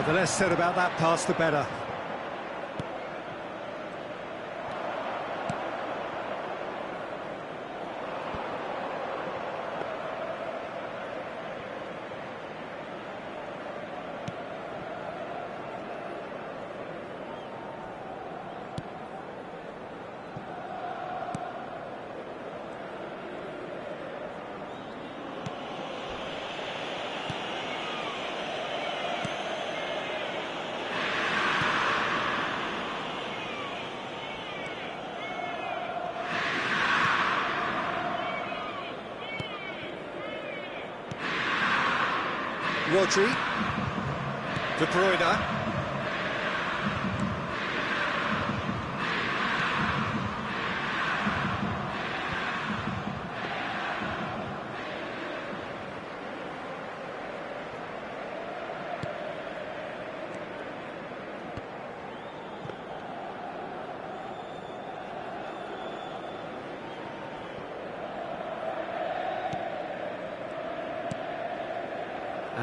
Well, the less said about that pass, the better. Rodri. De Bruyne.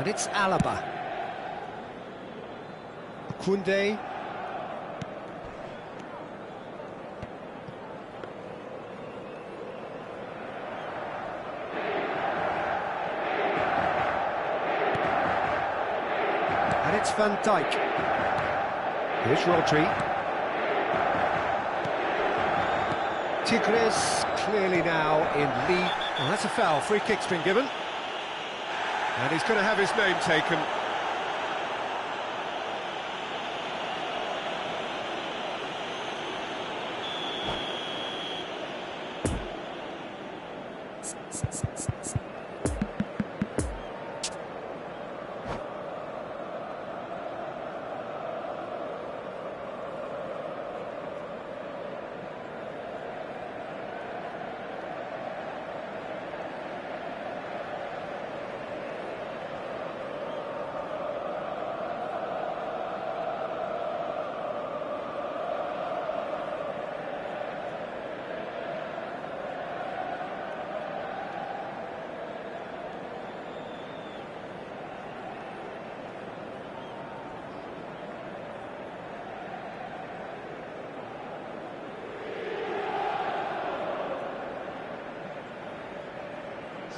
And it's Alaba. Koundé. And it's Van Dijk. Here's Rodri. Tigres clearly now in lead. Well, that's a foul. Free kick's been given. And he's going to have his name taken.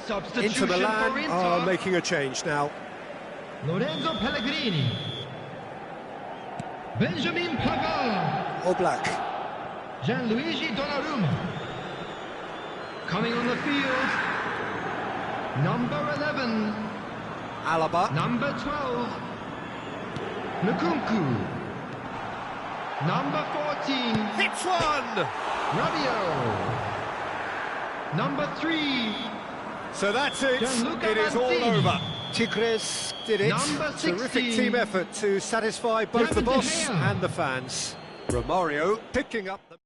Substitution Inter Milan for Inter. are making a change now. Lorenzo Pellegrini. Benjamin Pavard. Oblak. Gianluigi Donnarumma. Coming on the field. Number 11. Alaba. Number 12. Nkunku. Number 14. Hits one! Rabiot. Number 3. So that's it. Gianluca It is all Mancini. over. Tigres did it. Number Terrific 16. team effort to satisfy both David the De boss Gea. and the fans. Romario picking up the...